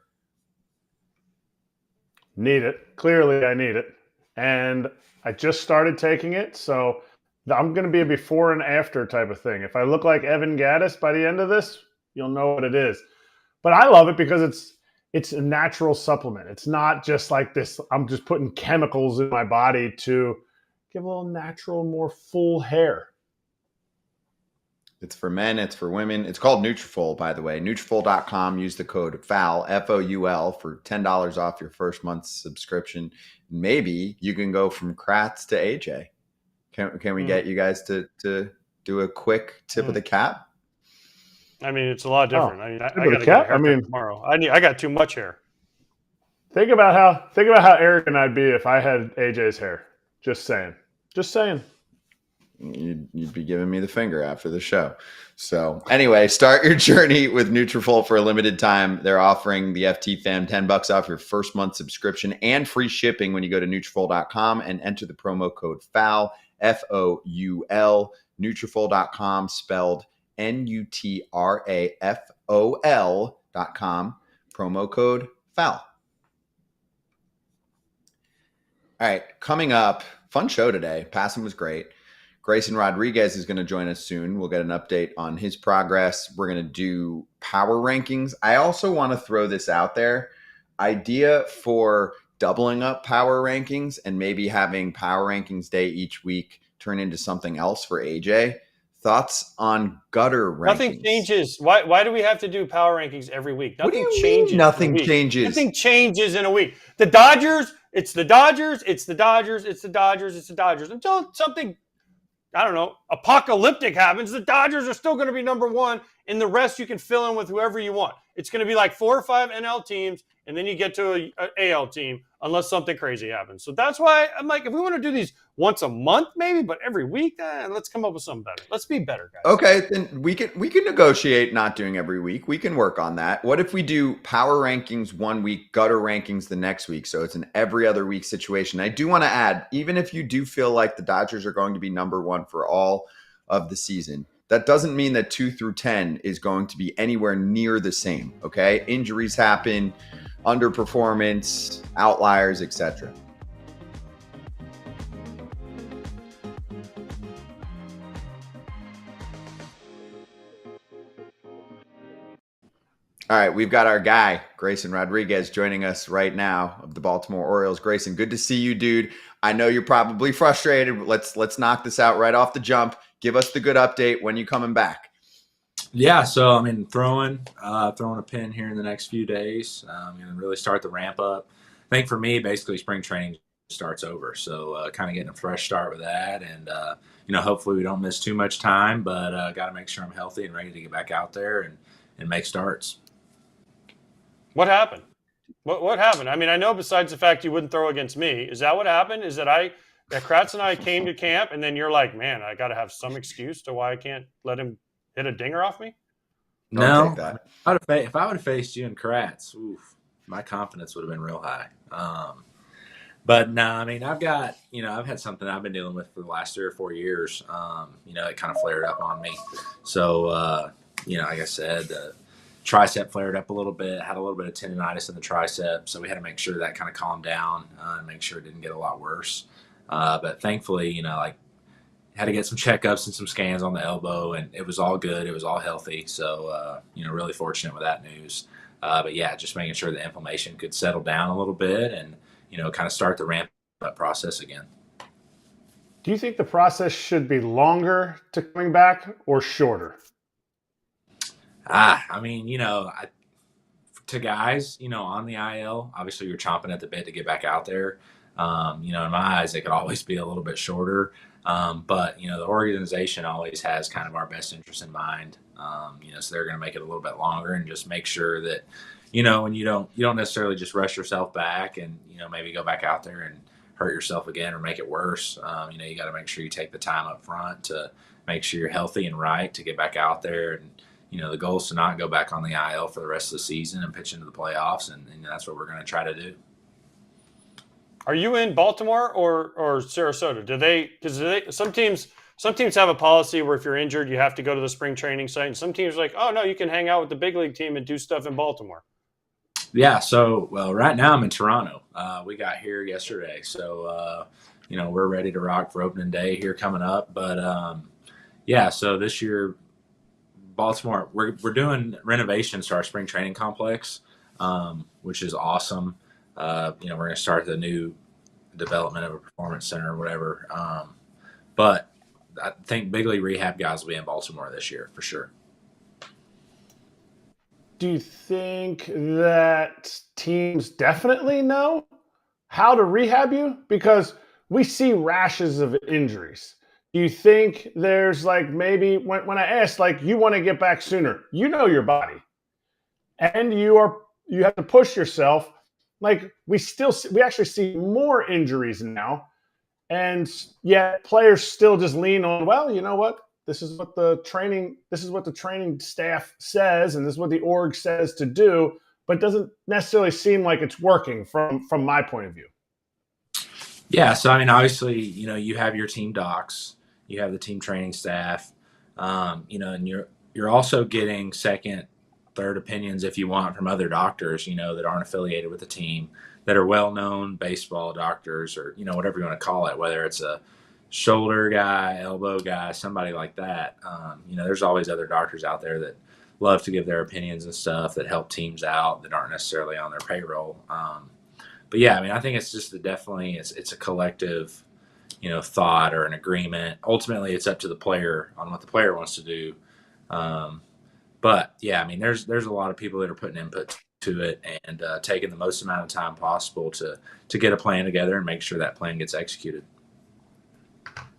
Need it. Clearly, I need it. And I just started taking it, so I'm going to be a before and after type of thing. If I look like Evan Gaddis by the end of this, you'll know what it is. But I love it because it's a natural supplement. It's not just like this, I'm just putting chemicals in my body to give a little natural, more full hair. It's for men, it's for women. It's called Nutrafol, by the way. Nutrafol.com. Use the code FOUL, F-O-U-L, for $10 off your first month's subscription. Maybe you can go from Kratz to AJ. Can we get you guys to do a quick tip of the cap? I mean, it's a lot different. I mean, I got to get a haircut tomorrow. I got too much hair. Think about how Erik and I'd be if I had AJ's hair. Just saying. You'd be giving me the finger after the show. So anyway, start your journey with Nutrafol for a limited time. They're offering the FT fam $10 off your first month subscription and free shipping when you go to Nutrafol.com and enter the promo code FOUL, F-O-U-L, Nutrafol.com, spelled Nutrafol.com, promo code FOUL. All right, coming up, fun show today. Passan was great. Grayson Rodriguez is going to join us soon. We'll get an update on his progress. We're going to do power rankings. I also want to throw this out there. Idea for doubling up power rankings and maybe having power rankings day each week turn into something else for AJ. Thoughts on gutter rankings? Nothing changes. Why do we have to do power rankings every week? Nothing changes. Nothing changes. Nothing changes in a week. The Dodgers, it's the Dodgers, it's the Dodgers, it's the Dodgers, it's the Dodgers. Until something, I don't know, apocalyptic happens, the Dodgers are still going to be #1, and the rest you can fill in with whoever you want. It's going to be like 4 or 5 NL teams, and then you get to an AL team unless something crazy happens. So that's why I'm like, if we want to do these once a month, maybe, but every week, let's come up with something better. Let's be better, guys. Okay, then we can negotiate not doing every week. We can work on that. What if we do power rankings one week, gutter rankings the next week? So it's an every other week situation. I do want to add, even if you do feel like the Dodgers are going to be #1 for all of the season, that doesn't mean that 2 through 10 is going to be anywhere near the same. Okay, injuries happen, underperformance, outliers, etc. All right, we've got our guy, Grayson Rodriguez, joining us right now of the Baltimore Orioles. Grayson, good to see you, dude. I know you're probably frustrated. Let's knock this out right off the jump. Give us the good update. When you coming back? Yeah, so I mean, throwing a pin here in the next few days. Going to really start the ramp up. I think for me, basically, spring training starts over. So kind of getting a fresh start with that, and hopefully we don't miss too much time. But got to make sure I'm healthy and ready to get back out there and make starts. What happened? What happened? I mean, I know besides the fact you wouldn't throw against me, is that what happened? Is that Kratz and I came to camp, and then you're like, man, I got to have some excuse to why I can't let him hit a dinger off me? Don't No, take that. if I would have faced you and Kratz, oof, my confidence would have been real high. But no, I mean, I've had something I've been dealing with for the last 3 or 4 years. It kind of flared up on me. So, like I said, the tricep flared up a little bit, had a little bit of tendonitis in the tricep. So we had to make sure that kind of calmed down and make sure it didn't get a lot worse. But thankfully, had to get some checkups and some scans on the elbow, and it was all good. It was all healthy. So, really fortunate with that news. But yeah, just making sure the inflammation could settle down a little bit and, kind of start the ramp up process again. Do you think the process should be longer to coming back or shorter? I mean, to guys, on the IL, obviously you're chomping at the bit to get back out there. In my eyes, it could always be a little bit shorter. But the organization always has kind of our best interest in mind. So they're going to make it a little bit longer and just make sure that, when you don't necessarily just rush yourself back and, maybe go back out there and hurt yourself again or make it worse. You got to make sure you take the time up front to make sure you're healthy and right to get back out there. And, the goal is to not go back on the IL for the rest of the season and pitch into the playoffs. And that's what we're going to try to do. Are you in Baltimore or Sarasota? Because some teams have a policy where if you're injured, you have to go to the spring training site. And some teams are like, oh, no, you can hang out with the big league team and do stuff in Baltimore. Yeah. So, right now I'm in Toronto. We got here yesterday. So, we're ready to rock for opening day here coming up. But, so this year, Baltimore, we're doing renovations to our spring training complex, which is awesome. We're going to start the new development of a performance center or whatever. But I think big league rehab guys will be in Baltimore this year for sure. Do you think that teams definitely know how to rehab you? Because we see rashes of injuries. Do you think there's maybe when I asked, you want to get back sooner, your body, and you have to push yourself. We actually see more injuries now, and yet players still just lean on, well, you know what? This is what the training staff says, and this is what the org says to do, but it doesn't necessarily seem like it's working from my point of view. Yeah. So, I mean, obviously, you have your team docs, you have the team training staff, and you're also getting second, third opinions if you want from other doctors, that aren't affiliated with the team, that are well-known baseball doctors or, whatever you want to call it, whether it's a shoulder guy, elbow guy, somebody like that. There's always other doctors out there that love to give their opinions and stuff that help teams out that aren't necessarily on their payroll. But yeah, I mean, I think it's just it's a collective, thought or an agreement. Ultimately, it's up to the player on what the player wants to do. But yeah, I mean, there's a lot of people that are putting input to it and taking the most amount of time possible to get a plan together and make sure that plan gets executed.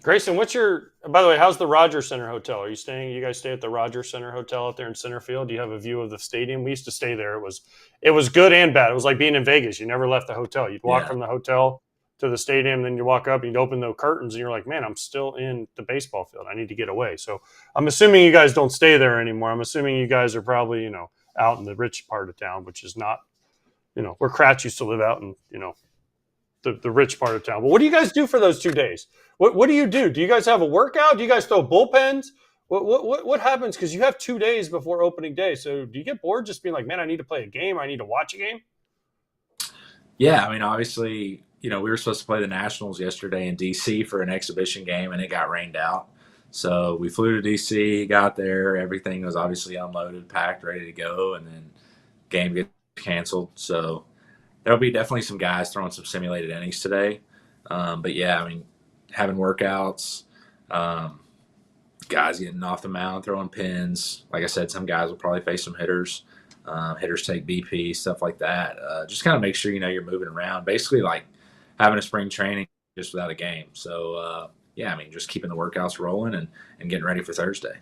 Grayson, by the way, how's the Rogers Center Hotel? You guys stay at the Rogers Center Hotel out there in center field? Do you have a view of the stadium? We used to stay there. It was good and bad. It was like being in Vegas. You never left the hotel. You'd walk from the hotel to the stadium, then you walk up and you'd open the curtains and you're like, man, I'm still in the baseball field. I need to get away. So I'm assuming you guys don't stay there anymore. I'm assuming you guys are probably, out in the rich part of town, which is not, where Kratz used to live out in, the rich part of town. But what do you guys do for those 2 days? What do you do? Do you guys have a workout? Do you guys throw bullpens? What happens? Because you have 2 days before opening day. So do you get bored just being like, man, I need to play a game. I need to watch a game? Yeah, I mean, obviously, we were supposed to play the Nationals yesterday in D.C. for an exhibition game, and it got rained out. So we flew to D.C., got there. Everything was obviously unloaded, packed, ready to go, and then game gets canceled. So there'll be definitely some guys throwing some simulated innings today. But, yeah, I mean, having workouts, guys getting off the mound, throwing pins. Like I said, some guys will probably face some hitters. Hitters take BP, stuff like that. Just kind of make sure, you're moving around. Basically like having a spring training just without a game. So, yeah, I mean, just keeping the workouts rolling and getting ready for Thursday.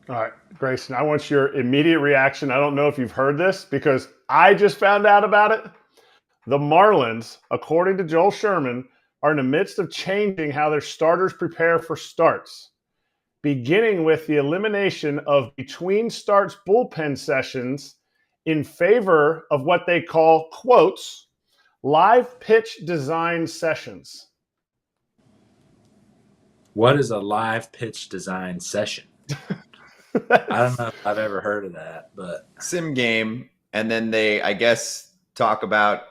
All right, Grayson, I want your immediate reaction. I don't know if you've heard this because I just found out about it. The Marlins, according to Joel Sherman, are in the midst of changing how their starters prepare for starts. beginning with the elimination of between starts bullpen sessions in favor of what they call, quotes, live pitch design sessions. What is a live pitch design session? I don't know if I've ever heard of that, but sim game, and then they, I guess, talk about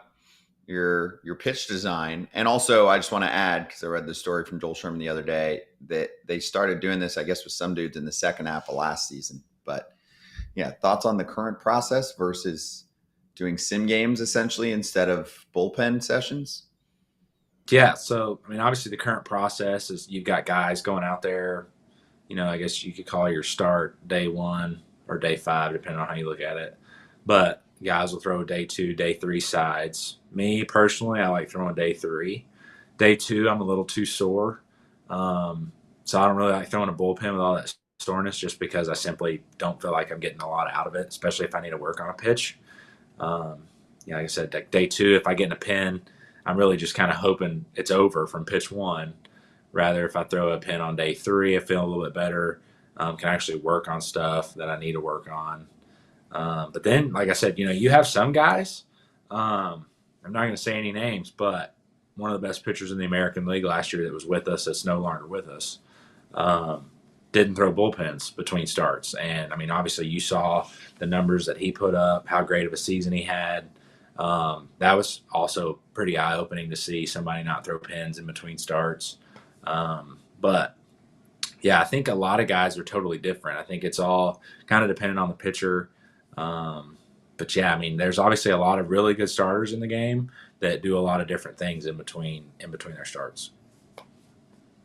your pitch design. And also, I just want to add, because I read the story from Joel Sherman the other day, that they started doing this, I guess, with some dudes in the second half of last season. But yeah, thoughts on the current process versus doing sim games essentially instead of bullpen sessions? yeah. So I mean, obviously, the current process is you've got guys going out there. I guess you could call your start day 1 or day 5, depending on how you look at it. But guys will throw day 2, day 3 sides. Me personally, I like throwing day 3. Day 2, I'm a little too sore. So I don't really like throwing a bullpen with all that soreness just because I simply don't feel like I'm getting a lot out of it, especially if I need to work on a pitch. Like I said, like day 2, if I get in a pin, I'm really just kind of hoping it's over from pitch 1. Rather, if I throw a pin on day 3, I feel a little bit better, can actually work on stuff that I need to work on. But then, like I said, you have some guys, I'm not going to say any names, but one of the best pitchers in the American League last year that was with us, that's no longer with us, didn't throw bullpens between starts. And, I mean, obviously you saw the numbers that he put up, how great of a season he had. That was also pretty eye-opening to see somebody not throw pins in between starts. But yeah, I think a lot of guys are totally different. I think it's all kind of dependent on the pitcher. But yeah, I mean, there's obviously a lot of really good starters in the game that do a lot of different things in between their starts.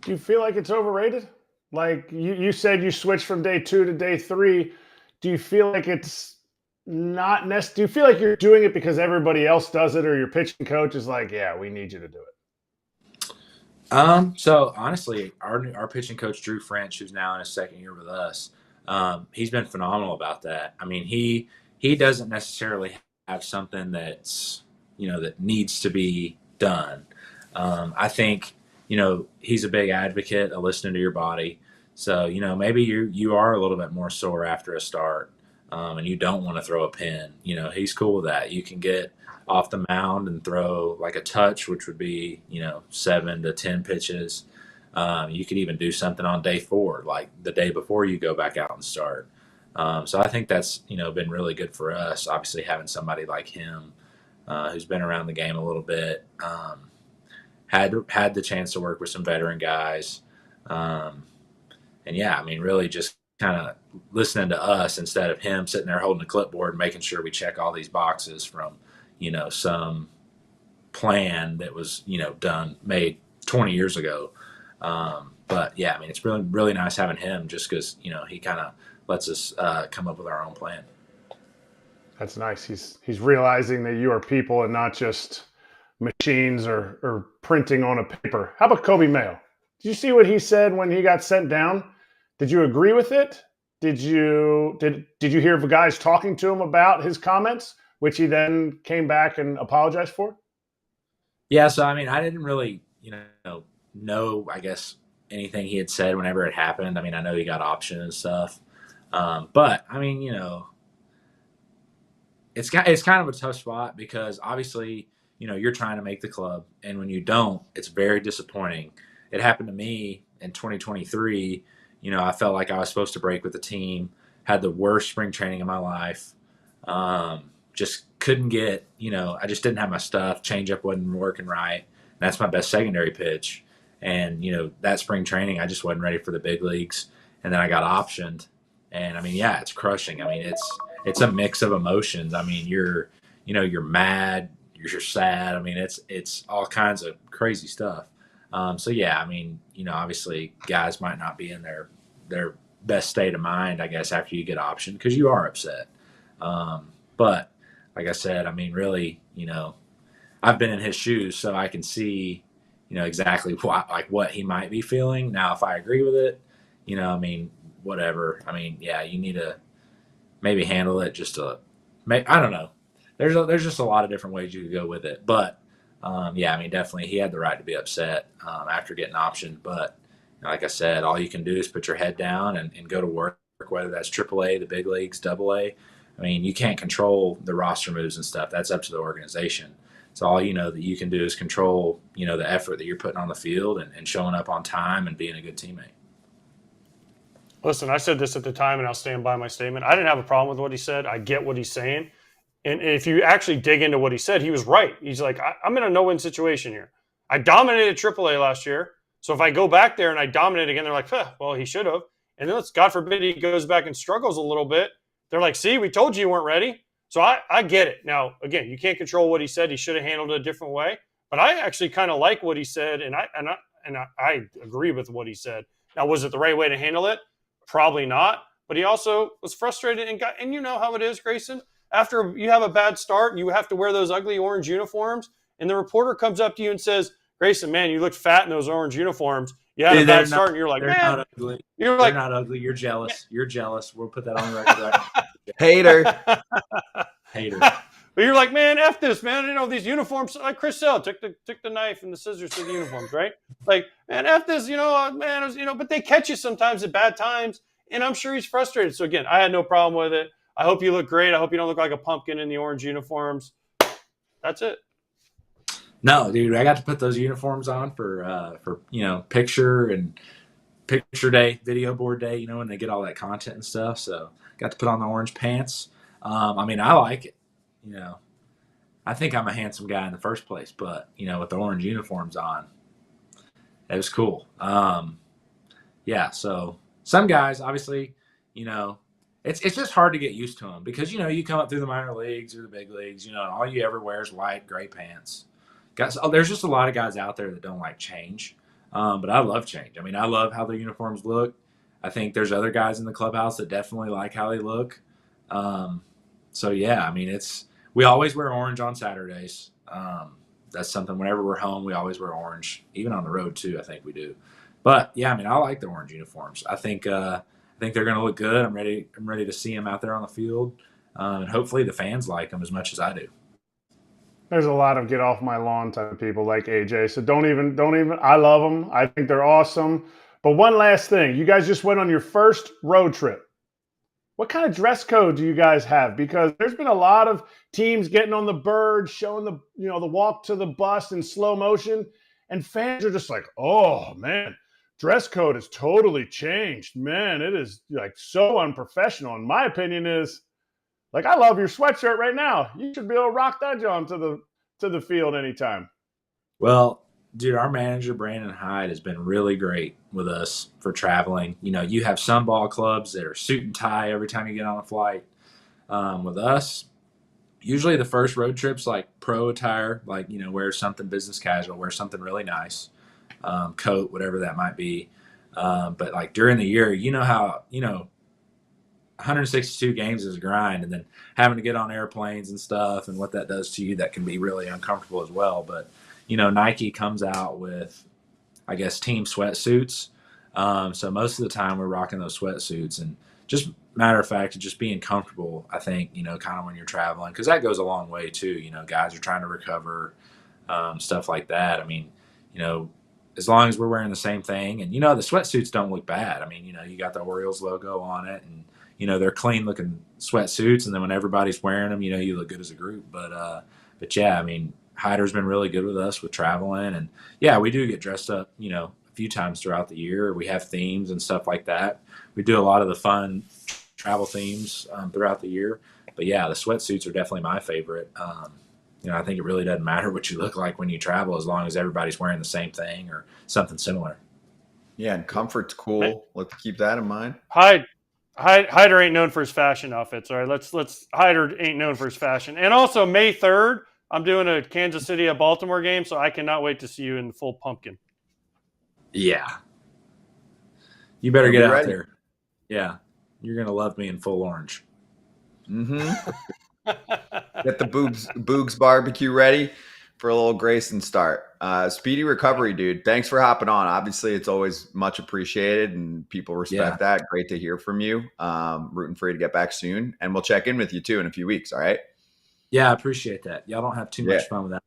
Do you feel like it's overrated? Like you said, you switched from day 2 to day 3. Do you feel like it's not necessary? Do you feel like you're doing it because everybody else does it, or your pitching coach is like, yeah, we need you to do it? So honestly, our pitching coach, Drew French, who's now in his second year with us, he's been phenomenal about that. I mean, he doesn't necessarily have something that's, that needs to be done. I think, he's a big advocate of listening to your body. So, maybe you are a little bit more sore after a start, and you don't want to throw a pin. He's cool with that. You can get off the mound and throw like a touch, which would be 7 to 10 pitches. You could even do something on day 4, like the day before you go back out and start. So I think that's been really good for us. Obviously, having somebody like him who's been around the game a little bit, had the chance to work with some veteran guys, and yeah, I mean, really just kind of listening to us instead of him sitting there holding a clipboard, making sure we check all these boxes from some plan that was made 20 years ago. But yeah, I mean, it's really, really nice having him just because he kind of lets us come up with our own plan. That's nice. He's realizing that you are people and not just machines or printing on a paper. How about Kobe Mayo? Did you see what he said when he got sent down? Did you agree with it? Did you hear the guys talking to him about his comments, which he then came back and apologized for? Yeah, so I mean, I didn't really know I guess anything he had said whenever it happened. I mean, I know he got option and stuff, but I mean, it's kind of a tough spot because obviously you're trying to make the club, and when you don't, it's very disappointing. It happened to me in 2023. I felt like I was supposed to break with the team, had the worst spring training of my life. Just couldn't get, I just didn't have my stuff. Changeup wasn't working right. That's my best secondary pitch. And, that spring training, I just wasn't ready for the big leagues. And then I got optioned. And I mean, yeah, it's crushing. I mean, it's a mix of emotions. I mean, you're mad, you're sad. I mean, it's all kinds of crazy stuff. So yeah, I mean, obviously guys might not be in their best state of mind, I guess, after you get optioned because you are upset. But like I said, I mean, really, I've been in his shoes, so I can see, exactly what he might be feeling. Now, if I agree with it, I mean, whatever. I mean, yeah, you need to maybe handle it I don't know. There's just a lot of different ways you could go with it. But, yeah, I mean, definitely he had the right to be upset after getting optioned. But Like I said, all you can do is put your head down and go to work, whether that's AAA, the big leagues, AA. I mean, you can't control the roster moves and stuff. That's up to the organization. So all that you can do is control, the effort that you're putting on the field and showing up on time and being a good teammate. Listen, I said this at the time, and I'll stand by my statement. I didn't have a problem with what he said. I get what he's saying. And if you actually dig into what he said, he was right. He's like, I'm in a no-win situation here. I dominated AAA last year. So if I go back there and I dominate again, they're like, well, he should have. And then God forbid he goes back and struggles a little bit. They're like, see, we told you weren't ready. So I get it. Now, again, you can't control what he said. He should have handled it a different way. But I actually kind of like what he said, and I agree with what he said. Now, was it the right way to handle it? Probably not. But he also was frustrated and you know how it is, Grayson. After you have a bad start, you have to wear those ugly orange uniforms, and the reporter comes up to you and says, Grayson, man, you looked fat in those orange uniforms. You had a bad start, and you're like, they're man. Not ugly. You're like, they're not ugly. You're jealous. You're jealous. We'll put that on the record right now. Hater. Hater. But you're like, man, F this, man. These uniforms, like Chris Sale took the knife and the scissors to the uniforms, right? Like, man, F this, man, but they catch you sometimes at bad times, and I'm sure he's frustrated. So, again, I had no problem with it. I hope you look great. I hope you don't look like a pumpkin in the orange uniforms. That's it. No, dude, I got to put those uniforms on for picture day, video board day, when they get all that content and stuff. So got to put on the orange pants. I like it. I think I'm a handsome guy in the first place, but with the orange uniforms on, it was cool. So some guys, obviously, it's just hard to get used to them because you come up through the minor leagues or the big leagues, and all you ever wear is white, gray pants. Guys, there's just a lot of guys out there that don't like change, but I love change. I mean, I love how the uniforms look. I think there's other guys in the clubhouse that definitely like how they look. We always wear orange on Saturdays. That's something whenever we're home, we always wear orange. Even on the road too, I think we do. But yeah, I like the orange uniforms. I think they're going to look good. I'm ready to see them out there on the field, and hopefully the fans like them as much as I do. There's a lot of get off my lawn type of people like AJ. So don't even. I love them. I think they're awesome. But one last thing, you guys just went on your first road trip. What kind of dress code do you guys have? Because there's been a lot of teams getting on the bird, showing the walk to the bus in slow motion, and fans are just like, oh man, dress code has totally changed. Man, it is like so unprofessional. And my opinion is, like, I love your sweatshirt right now. You should be able to rock that John to the field anytime. Well, dude, our manager, Brandon Hyde, has been really great with us for traveling. You have some ball clubs that are suit and tie every time you get on a flight. With us, usually the first road trip's like pro attire, like, wear something business casual, wear something really nice, coat, whatever that might be. But like during the year, how 162 games is a grind, and then having to get on airplanes and stuff and what that does to you, that can be really uncomfortable as well. But Nike comes out with, I guess, team sweatsuits. So most of the time we're rocking those sweatsuits, and just matter of fact, just being comfortable, I think, kind of when you're traveling, because that goes a long way too. Guys are trying to recover, stuff like that. I mean, as long as we're wearing the same thing, and, the sweatsuits don't look bad. I mean, you got the Orioles logo on it, and, they're clean looking sweatsuits. And then when everybody's wearing them, you look good as a group. But yeah, I mean, Hyder's been really good with us with traveling, and yeah, we do get dressed up, a few times throughout the year. We have themes and stuff like that. We do a lot of the fun travel themes throughout the year. But yeah, the sweatsuits are definitely my favorite. I think it really doesn't matter what you look like when you travel, as long as everybody's wearing the same thing or something similar. Yeah, and comfort's cool. Let's keep that in mind. Hyder ain't known for his fashion outfits. All right, let's Hyder ain't known for his fashion. And also May 3rd, I'm doing a Kansas City at Baltimore game, so I cannot wait to see you in full pumpkin. Yeah. You better get out there. Yeah. You're going to love me in full orange. Mm-hmm. Get the Boogs barbecue ready for a little Grayson start. Speedy recovery, dude. Thanks for hopping on. Obviously, it's always much appreciated, and people respect that. Great to hear from you. Rooting for you to get back soon, and we'll check in with you too in a few weeks. All right? Yeah, I appreciate that. Y'all don't have too much fun with that.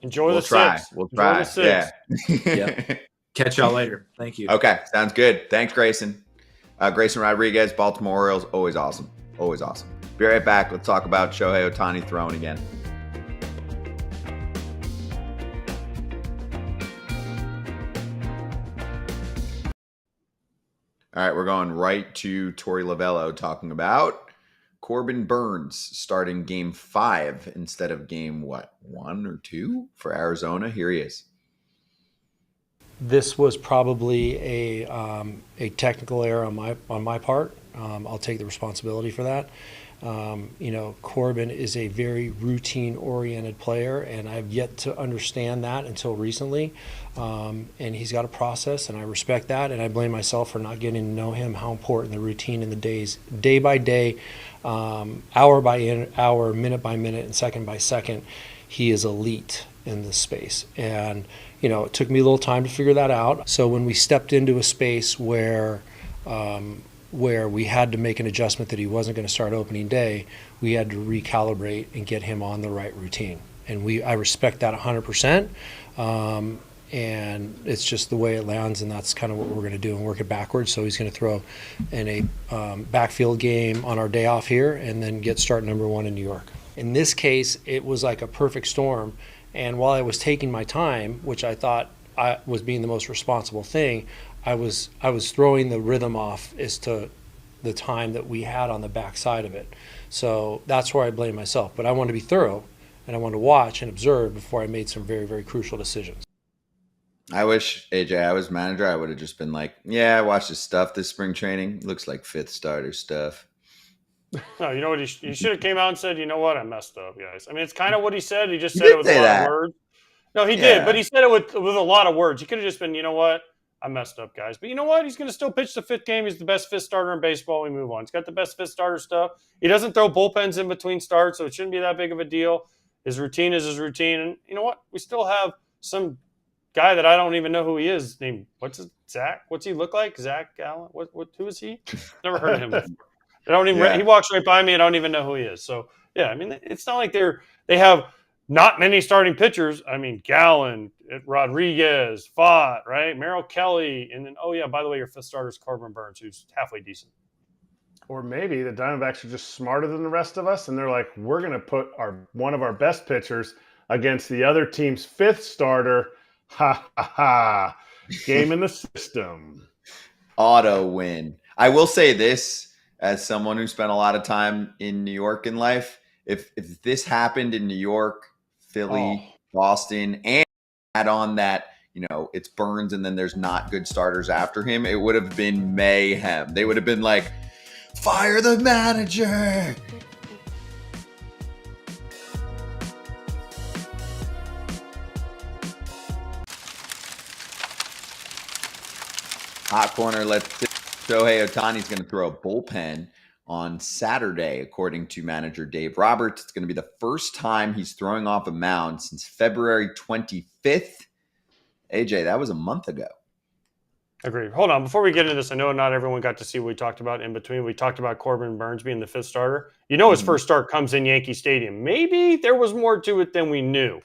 Enjoy the try. six. We'll try. Enjoy the six. Yeah. Catch y'all later. Thank you. Okay, sounds good. Thanks, Grayson. Grayson Rodriguez, Baltimore Orioles, always awesome. Always awesome. Be right back. Let's talk about Shohei Ohtani throwing again. All right, we're going right to Torey Lovello talking about Corbin Burns starting game 5 instead of game, 1 or 2 for Arizona? Here he is. This was probably a technical error on my part. I'll take the responsibility for that. Corbin is a very routine-oriented player, and I've yet to understand that until recently. And he's got a process, and I respect that, and I blame myself for not getting to know him, how important the routine in the day by day, hour by hour, minute by minute, and second by second. He is elite in this space. And it took me a little time to figure that out. So when we stepped into a space where we had to make an adjustment that he wasn't going to start opening day, we had to recalibrate and get him on the right routine. And I respect that 100%. And it's just the way it lands, and that's kind of what we're going to do and work it backwards. So he's going to throw in a backfield game on our day off here and then get start number 1 in New York. In this case, it was like a perfect storm. And while I was taking my time, which I thought I was being the most responsible thing, I was throwing the rhythm off as to the time that we had on the backside of it. So that's where I blame myself. But I wanted to be thorough, and I wanted to watch and observe before I made some very, very crucial decisions. I wish, AJ, I was manager. I would have just been like, yeah, I watched his stuff this spring training. Looks like 5th starter stuff. No, you know what? He should have came out and said, you know what? I messed up, guys. I mean, it's kind of what he said. He just said it with a lot of words. No, he did, but he said it with a lot of words. He could have just been, you know what? I messed up, guys. But you know what? He's going to still pitch the 5th game. He's the best 5th starter in baseball. We move on. He's got the best 5th starter stuff. He doesn't throw bullpens in between starts, so it shouldn't be that big of a deal. His routine is his routine. And you know what? We still have some guy that I don't even know who he is named, Zach? What's he look like? Zach Gallen? Who is he? Never heard of him before. I don't even. He walks right by me. I don't even know who he is. So yeah, I mean, it's not like they have not many starting pitchers. I mean, Gallen, Rodriguez, Fott, right? Merrill Kelly, and then by the way, your 5th starter is Corbin Burns, who's halfway decent. Or maybe the Diamondbacks are just smarter than the rest of us, and they're like, we're going to put one of our best pitchers against the other team's 5th starter. Ha ha ha! Game in the system. Auto win. I will say this. As someone who spent a lot of time in New York in life, if this happened in New York, Philly, Boston, and add on that, it's Burns and then there's not good starters after him, it would have been mayhem. They would have been like, fire the manager. Hot corner, let's see. Shohei Ohtani is going to throw a bullpen on Saturday, according to manager Dave Roberts. It's going to be the first time he's throwing off a mound since February 25th. AJ, that was a month ago. Agreed. Hold on. Before we get into this, I know not everyone got to see what we talked about in between. We talked about Corbin Burns being the 5th starter. His first start comes in Yankee Stadium. Maybe there was more to it than we knew.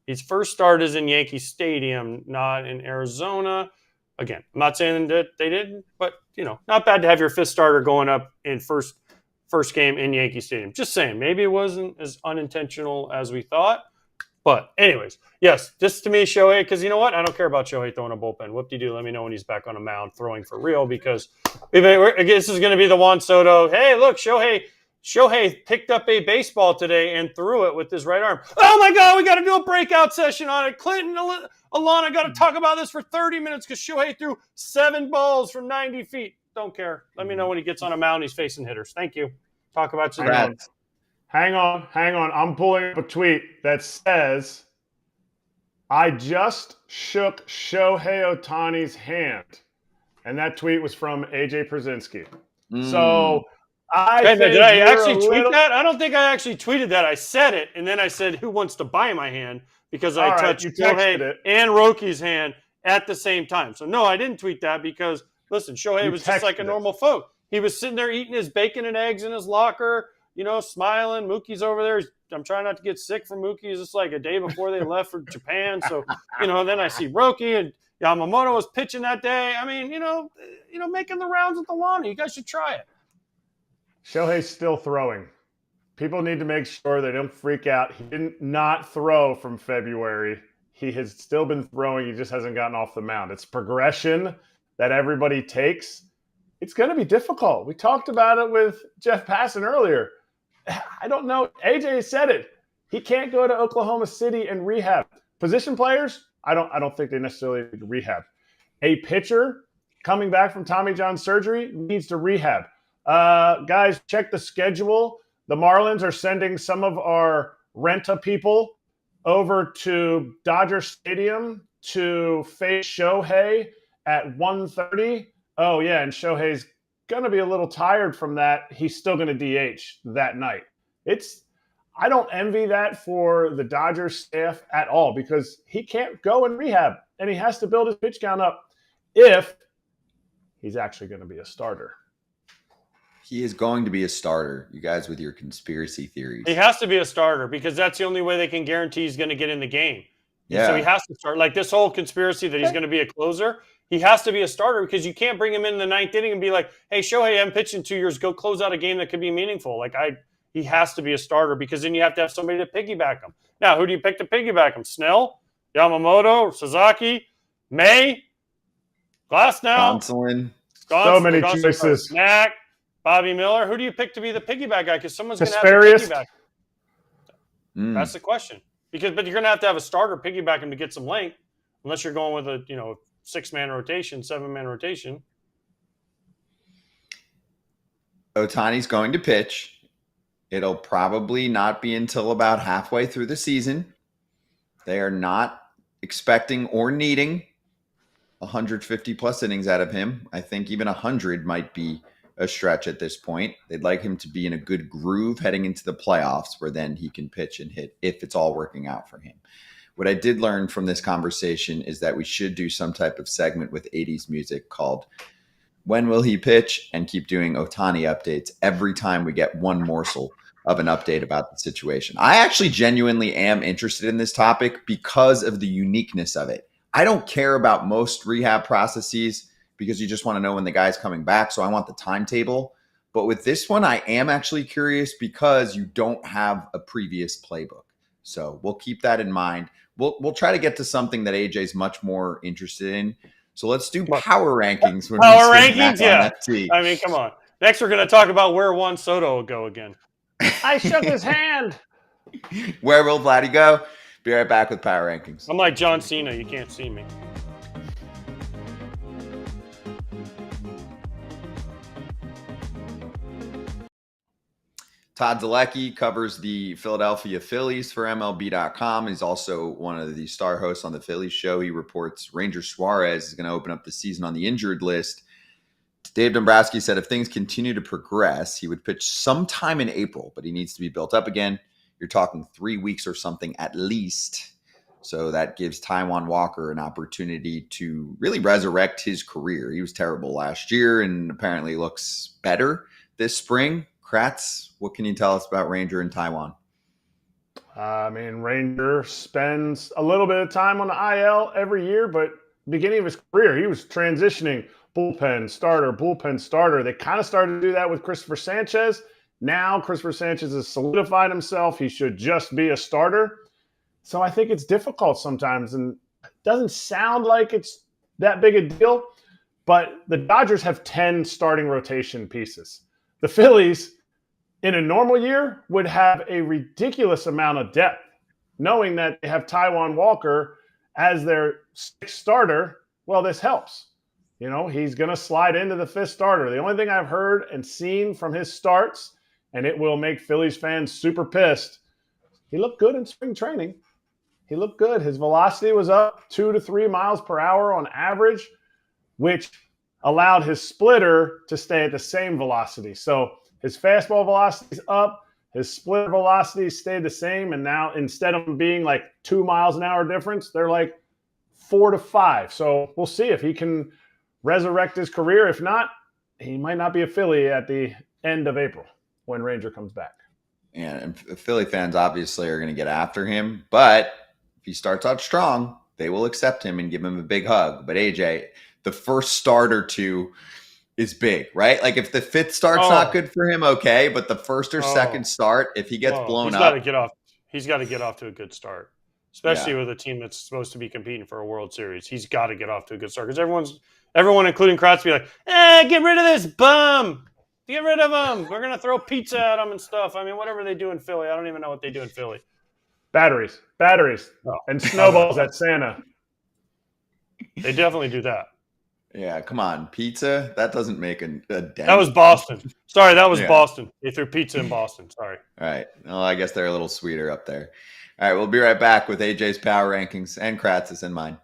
His first start is in Yankee Stadium, not in Arizona. Again, I'm not saying that they didn't, but, not bad to have your 5th starter going up in first game in Yankee Stadium. Just saying, maybe it wasn't as unintentional as we thought. But anyways, yes, this to me is Shohei, because you know what? I don't care about Shohei throwing a bullpen. Whoop-de-doo, let me know when he's back on a mound throwing for real, because this is going to be the Juan Soto. Hey, look, Shohei picked up a baseball today and threw it with his right arm. Oh, my God, we got to do a breakout session on it. Clinton, Alana, got to talk about this for 30 minutes because Shohei threw 7 balls from 90 feet. Don't care. Let me know when he gets on a mound, he's facing hitters. Thank you. Talk about your Hang on. I'm pulling up a tweet that says, I just shook Shohei Ohtani's hand. And that tweet was from AJ Pierzynski. So did I actually tweet that? I don't think I actually tweeted that. I said it, and then I said, who wants to buy my hand? Because I touched Shohei and Roki's hand at the same time. So, no, I didn't tweet that because, listen, Shohei was just like a normal folk. He was sitting there eating his bacon and eggs in his locker, smiling. Mookie's over there. I'm trying not to get sick from Mookie. It's just like a day before they left for Japan. So, then I see Roki, and Yamamoto was pitching that day. I mean, making the rounds with the lawn. You guys should try it. Shohei's still throwing. People need to make sure they don't freak out. He didn't not throw from February. He has still been throwing. He just hasn't gotten off the mound. It's progression that everybody takes. It's going to be difficult. We talked about it with Jeff Passan earlier. I don't know. AJ said it. He can't go to Oklahoma City and rehab. Position players, I don't think they necessarily need to rehab. A pitcher coming back from Tommy John surgery needs to rehab. Guys, check the schedule. The Marlins are sending some of our Renta people over to Dodger Stadium to face Shohei at 1:30. Oh, yeah, and Shohei's going to be a little tired from that. He's still going to DH that night. I don't envy that for the Dodgers staff at all because he can't go and rehab, and he has to build his pitch count up if he's actually going to be a starter. He is going to be a starter, you guys, with your conspiracy theories. He has to be a starter because that's the only way they can guarantee he's going to get in the game. Yeah. So he has to start. Like this whole conspiracy that he's going to be a closer, he has to be a starter because you can't bring him in the ninth inning and be like, hey, Shohei, I'm pitching 2 years. Go close out a game that could be meaningful. He has to be a starter because then you have to have somebody to piggyback him. Now, who do you pick to piggyback him? Snell, Yamamoto, Sasaki, May, Glasnow, Gonsolin. So many choices. Knack, Bobby Miller. Who do you pick to be the piggyback guy? Because someone's going to have to piggyback. That's the question. But you're going to have a starter piggyback him to get some length, unless you're going with a 6-man rotation, 7-man rotation. Ohtani's going to pitch. It'll probably not be until about halfway through the season. They are not expecting or needing 150 plus innings out of him. I think even 100 might be a stretch at this point. They'd like him to be in a good groove heading into the playoffs where then he can pitch and hit if it's all working out for him. What I did learn from this conversation is that we should do some type of segment with 80s music called When Will He Pitch? And keep doing Ohtani updates every time we get one morsel of an update about the situation. I actually genuinely am interested in this topic because of the uniqueness of it. I don't care about most rehab processes because you just want to know when the guy's coming back. So I want the timetable. But with this one, I am actually curious because you don't have a previous playbook. So we'll keep that in mind. We'll try to get to something that AJ's much more interested in. So let's do power rankings. Power rankings, yeah. I mean, come on. Next, we're going to talk about where Juan Soto will go again. I shook his hand. Where will Vladdy go? Be right back with power rankings. I'm like John Cena. You can't see me. Todd Zalecki covers the Philadelphia Phillies for MLB.com. He's also one of the star hosts on the Phillies show. He reports Ranger Suarez is going to open up the season on the injured list. Dave Dombrowski said if things continue to progress, he would pitch sometime in April, but he needs to be built up again. You're talking 3 weeks or something at least. So that gives Taijuan Walker an opportunity to really resurrect his career. He was terrible last year and apparently looks better this spring. Kratz, what can you tell us about Ranger and Taijuan? I mean, Ranger spends a little bit of time on the IL every year, but beginning of his career, he was transitioning bullpen starter. They kind of started to do that with Christopher Sanchez. Now Christopher Sanchez has solidified himself. He should just be a starter. So I think it's difficult sometimes, and it doesn't sound like it's that big a deal, but the Dodgers have 10 starting rotation pieces. The Phillies, in a normal year, would have a ridiculous amount of depth, knowing that they have Taijuan Walker as their sixth starter. Well, this helps. He's going to slide into the fifth starter. The only thing I've heard and seen from his starts, and it will make Phillies fans super pissed, he looked good in spring training. He looked good. His velocity was up 2 to 3 miles per hour on average, which allowed his splitter to stay at the same velocity. So his fastball velocity is up, his splitter velocity stayed the same, and now instead of being like 2 miles an hour difference, they're like 4 to 5. So we'll see if he can resurrect his career. If not, he might not be a Philly at the end of April when Ranger comes back. And Philly fans obviously are going to get after him, but if he starts out strong, they will accept him and give him a big hug. But AJ, the first start or two is big, right? Like if the fifth start's not good for him, okay. But the first or second start, if he gets blown he's up, he's got to get off to a good start, especially with a team that's supposed to be competing for a World Series. He's got to get off to a good start because everyone, including Kratz, be like, get rid of this bum. Get rid of him. We're going to throw pizza at him and stuff. I mean, whatever they do in Philly. I don't even know what they do in Philly. Batteries, and snowballs at Santa. They definitely do that. Yeah, come on. Pizza? That doesn't make a dent. That was Boston. Sorry, that was Boston. They threw pizza in Boston. Sorry. All right. Well, I guess they're a little sweeter up there. All right, we'll be right back with AJ's power rankings and Kratz's and mine.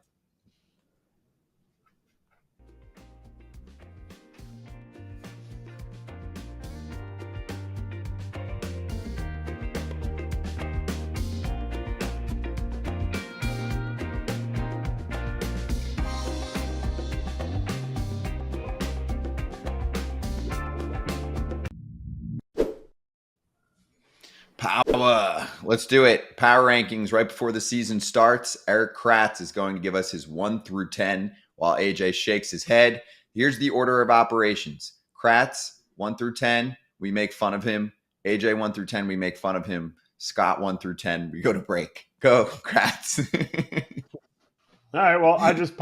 Power. Let's do it. Power rankings right before the season starts. Erik Kratz is going to give us his 1 through 10 while AJ shakes his head. Here's the order of operations. Kratz, 1 through 10, we make fun of him. AJ, 1 through 10, we make fun of him. Scott, 1 through 10, we go to break. Go, Kratz. All right, well, I just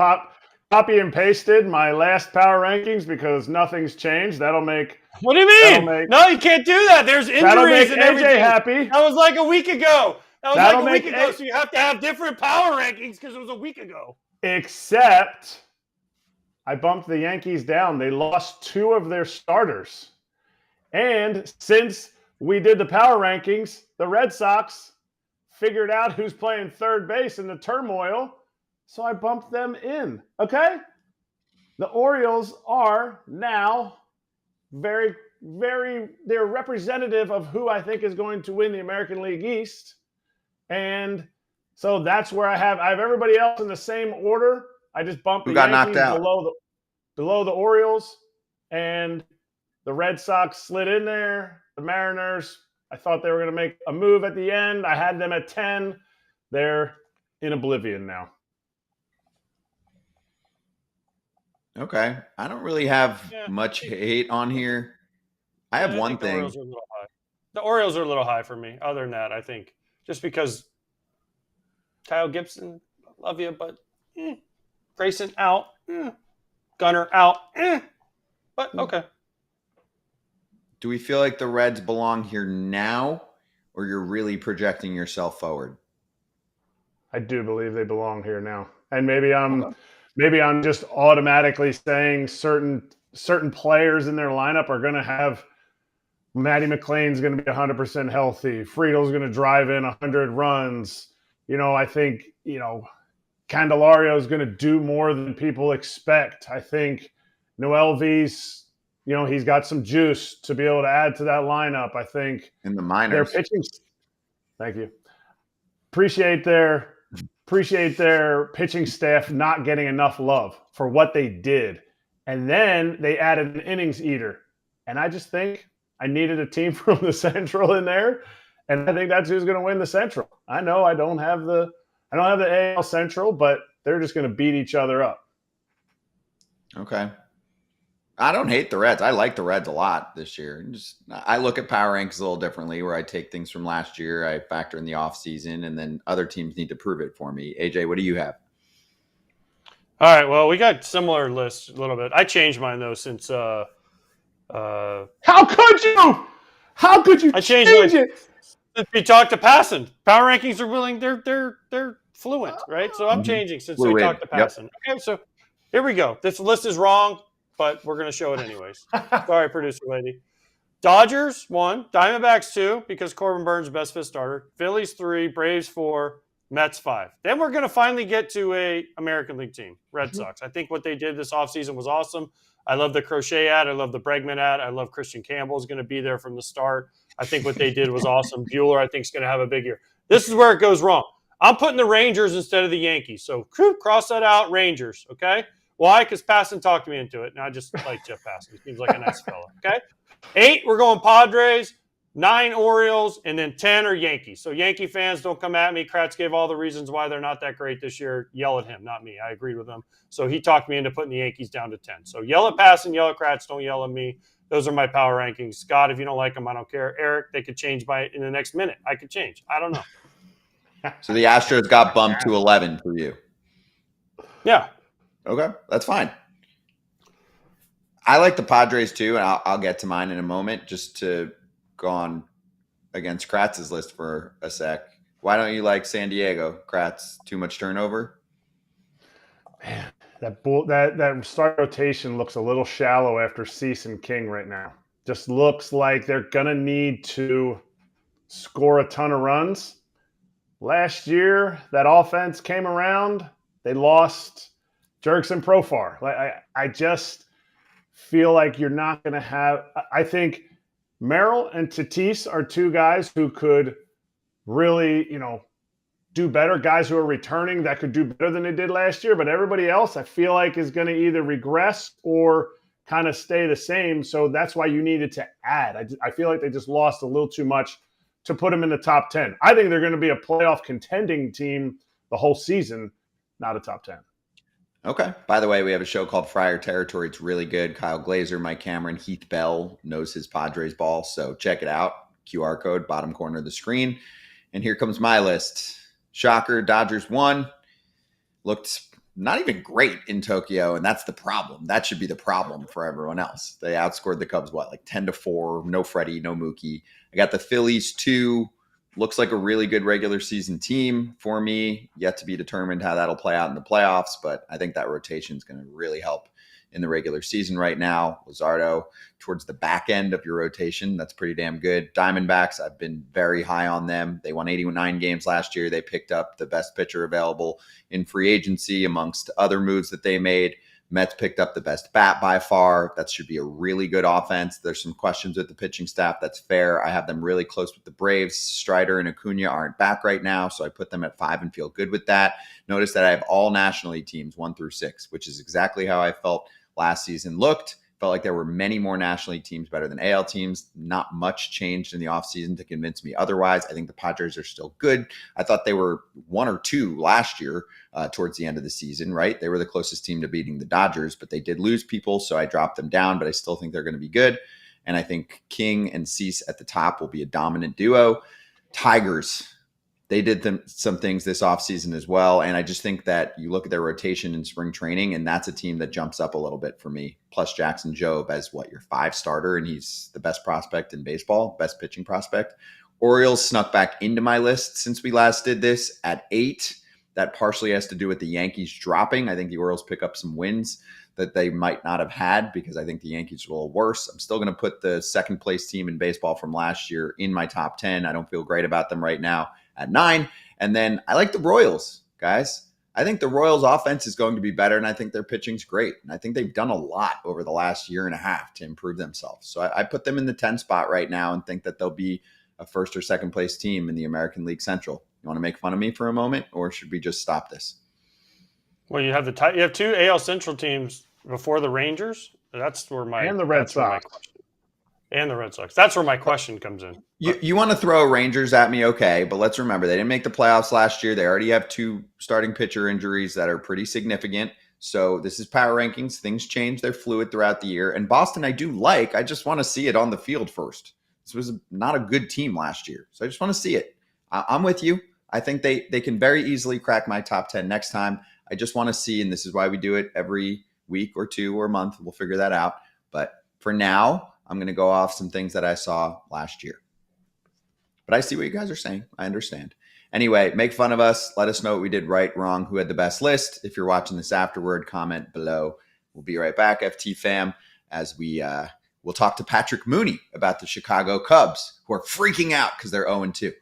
copy and pasted my last power rankings because nothing's changed. That'll make... What do you mean? No, you can't do that. There's injuries and everything. AJ happy. That was like a week ago. So you have to have different power rankings because it was a week ago. Except I bumped the Yankees down. They lost 2 of their starters. And since we did the power rankings, the Red Sox figured out who's playing third base in the turmoil, so I bumped them in. Okay? The Orioles are now very, very, they're representative of who I think is going to win the American League East. And so that's where I have everybody else in the same order. I just bumped the Yankees below the Orioles, and the Red Sox slid in there. The Mariners, I thought they were going to make a move at the end. I had them at 10. They're in oblivion now. Okay. I don't really have much hate on here. I have one thing. The Orioles are a little high for me. Other than that, I think just because Kyle Gibson, love you, but Grayson out, Gunner out, but okay. Do we feel like the Reds belong here now, or you're really projecting yourself forward? I do believe they belong here now, and maybe I'm just automatically saying certain players in their lineup are going to have. Matty McLean's going to be 100% healthy. Friedel's going to drive in 100 runs. I think Candelario is going to do more than people expect. I think Noelvi's, he's got some juice to be able to add to that lineup. I think in the minors, their pitching. Thank you. Appreciate their pitching staff not getting enough love for what they did. And then they added an innings eater. And I just think I needed a team from the Central in there. And I think that's who's going to win the Central. I know I don't have the AL Central, but they're just going to beat each other up. Okay. I don't hate the Reds. I like the Reds a lot this year. I look at power ranks a little differently, where I take things from last year, I factor in the offseason, and then other teams need to prove it for me. AJ, what do you have? All right. Well, we got similar lists a little bit. I changed mine though since. How could you? How could you change it? Since we talked to Passan, power rankings are willing. They're fluent, right? So I'm changing since we talked to Passan. Yep. Okay, so here we go. This list is wrong, but we're going to show it anyways. Sorry, producer lady. Dodgers 1, Diamondbacks 2 because Corbin Burns is best fit starter. Phillies 3, Braves 4, Mets 5. Then we're going to finally get to a American League team, Red Sox. I think what they did this offseason was awesome. I love the Crochet ad. I love the Bregman ad. I love Christian Campbell is going to be there from the start. I think what they did was awesome. Bueller, I think, is going to have a big year. This is where it goes wrong. I'm putting the Rangers instead of the Yankees. So cross that out, Rangers, okay? Why? Because Passan talked me into it, and I just like Jeff Passan. He seems like a nice fella, okay? 8, we're going Padres. 9 Orioles, and then 10 are Yankees. So Yankee fans, don't come at me. Kratz gave all the reasons why they're not that great this year. Yell at him, not me. I agreed with him. So he talked me into putting the Yankees down to 10. So yell at Passan, yell at Kratz, don't yell at me. Those are my power rankings. Scott, if you don't like them, I don't care. Eric, they could change in the next minute. I could change. I don't know. So the Astros got bumped to 11 for you. Yeah. Okay, that's fine. I like the Padres too, and I'll get to mine in a moment. Just to go on against Kratz's list for a sec. Why don't you like San Diego? Kratz, too much turnover? Man, that start rotation looks a little shallow after Cease and King right now. Just looks like they're gonna need to score a ton of runs. Last year, that offense came around. They lost Jerks and Profar. I just feel like you're not going to have – I think Merrill and Tatis are two guys who could really, do better, guys who are returning that could do better than they did last year. But everybody else, I feel like, is going to either regress or kind of stay the same. So that's why you needed to add. I feel like they just lost a little too much to put them in the top 10. I think they're going to be a playoff contending team the whole season, not a top 10. Okay. By the way, we have a show called Friar Territory. It's really good. Kyle Glazer, Mike Cameron, Heath Bell knows his Padres ball. So check it out. QR code, bottom corner of the screen. And here comes my list. Shocker, Dodgers won. Looked not even great in Tokyo, and that's the problem. That should be the problem for everyone else. They outscored the Cubs, like 10-4, no Freddie, no Mookie. I got the Phillies 2. Looks like a really good regular season team for me. Yet to be determined how that'll play out in the playoffs, but I think that rotation is going to really help in the regular season right now. Luzardo towards the back end of your rotation. That's pretty damn good. Diamondbacks, I've been very high on them. They won 89 games last year. They picked up the best pitcher available in free agency amongst other moves that they made. Mets picked up the best bat by far. That should be a really good offense. There's some questions with the pitching staff. That's fair. I have them really close with the Braves. Strider and Acuna aren't back right now, so I put them at 5 and feel good with that. Notice that I have all National League teams 1 through 6, which is exactly how I felt last season looked. Felt like there were many more National League teams better than AL teams. Not much changed in the offseason to convince me otherwise. I think the Padres are still good. I thought they were 1 or 2 last year towards the end of the season, right? They were the closest team to beating the Dodgers, but they did lose people, so I dropped them down, but I still think they're going to be good. And I think King and Cease at the top will be a dominant duo. Tigers, they did some things this offseason as well. And I just think that you look at their rotation in spring training, and that's a team that jumps up a little bit for me. Plus Jackson Jobe as your 5 starter, and he's the best prospect in baseball, best pitching prospect. Orioles snuck back into my list since we last did this at 8. That partially has to do with the Yankees dropping. I think the Orioles pick up some wins that they might not have had because I think the Yankees are a little worse. I'm still going to put the second place team in baseball from last year in my top 10. I don't feel great about them right now at 9. And then I like the Royals, guys. I think the Royals offense is going to be better, and I think their pitching's great. And I think they've done a lot over the last year and a half to improve themselves. So I put them in the 10 spot right now and think that they'll be a first or second place team in the American League Central. You want to make fun of me for a moment, or should we just stop this? Well, you have you have 2 AL Central teams before the Rangers. That's where my and the Red Sox. And the Red Sox. That's where my question comes in. You want to throw Rangers at me, okay, but let's remember they didn't make the playoffs last year. They already have 2 starting pitcher injuries that are pretty significant. So this is power rankings. Things change. They're fluid throughout the year. And Boston, I do like. I just want to see it on the field first. This was not a good team last year. So I just want to see it. I'm with you. I think they can very easily crack my top 10 next time. I just want to see, and this is why we do it every week or 2 or month. We'll figure that out. But for now, I'm going to go off some things that I saw last year. But I see what you guys are saying. I understand. Anyway, make fun of us. Let us know what we did right, wrong, who had the best list. If you're watching this afterward, comment below. We'll be right back, FT fam, as we'll talk to Patrick Mooney about the Chicago Cubs, who are freaking out because they're 0-2.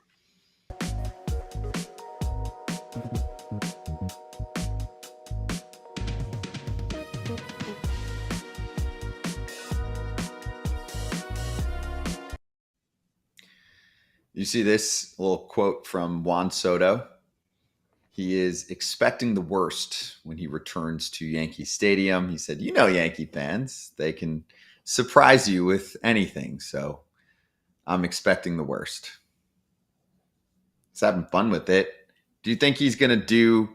You see this little quote from Juan Soto. He is expecting the worst when he returns to Yankee Stadium. He said, Yankee fans, they can surprise you with anything. So I'm expecting the worst. He's having fun with it. Do you think he's going to do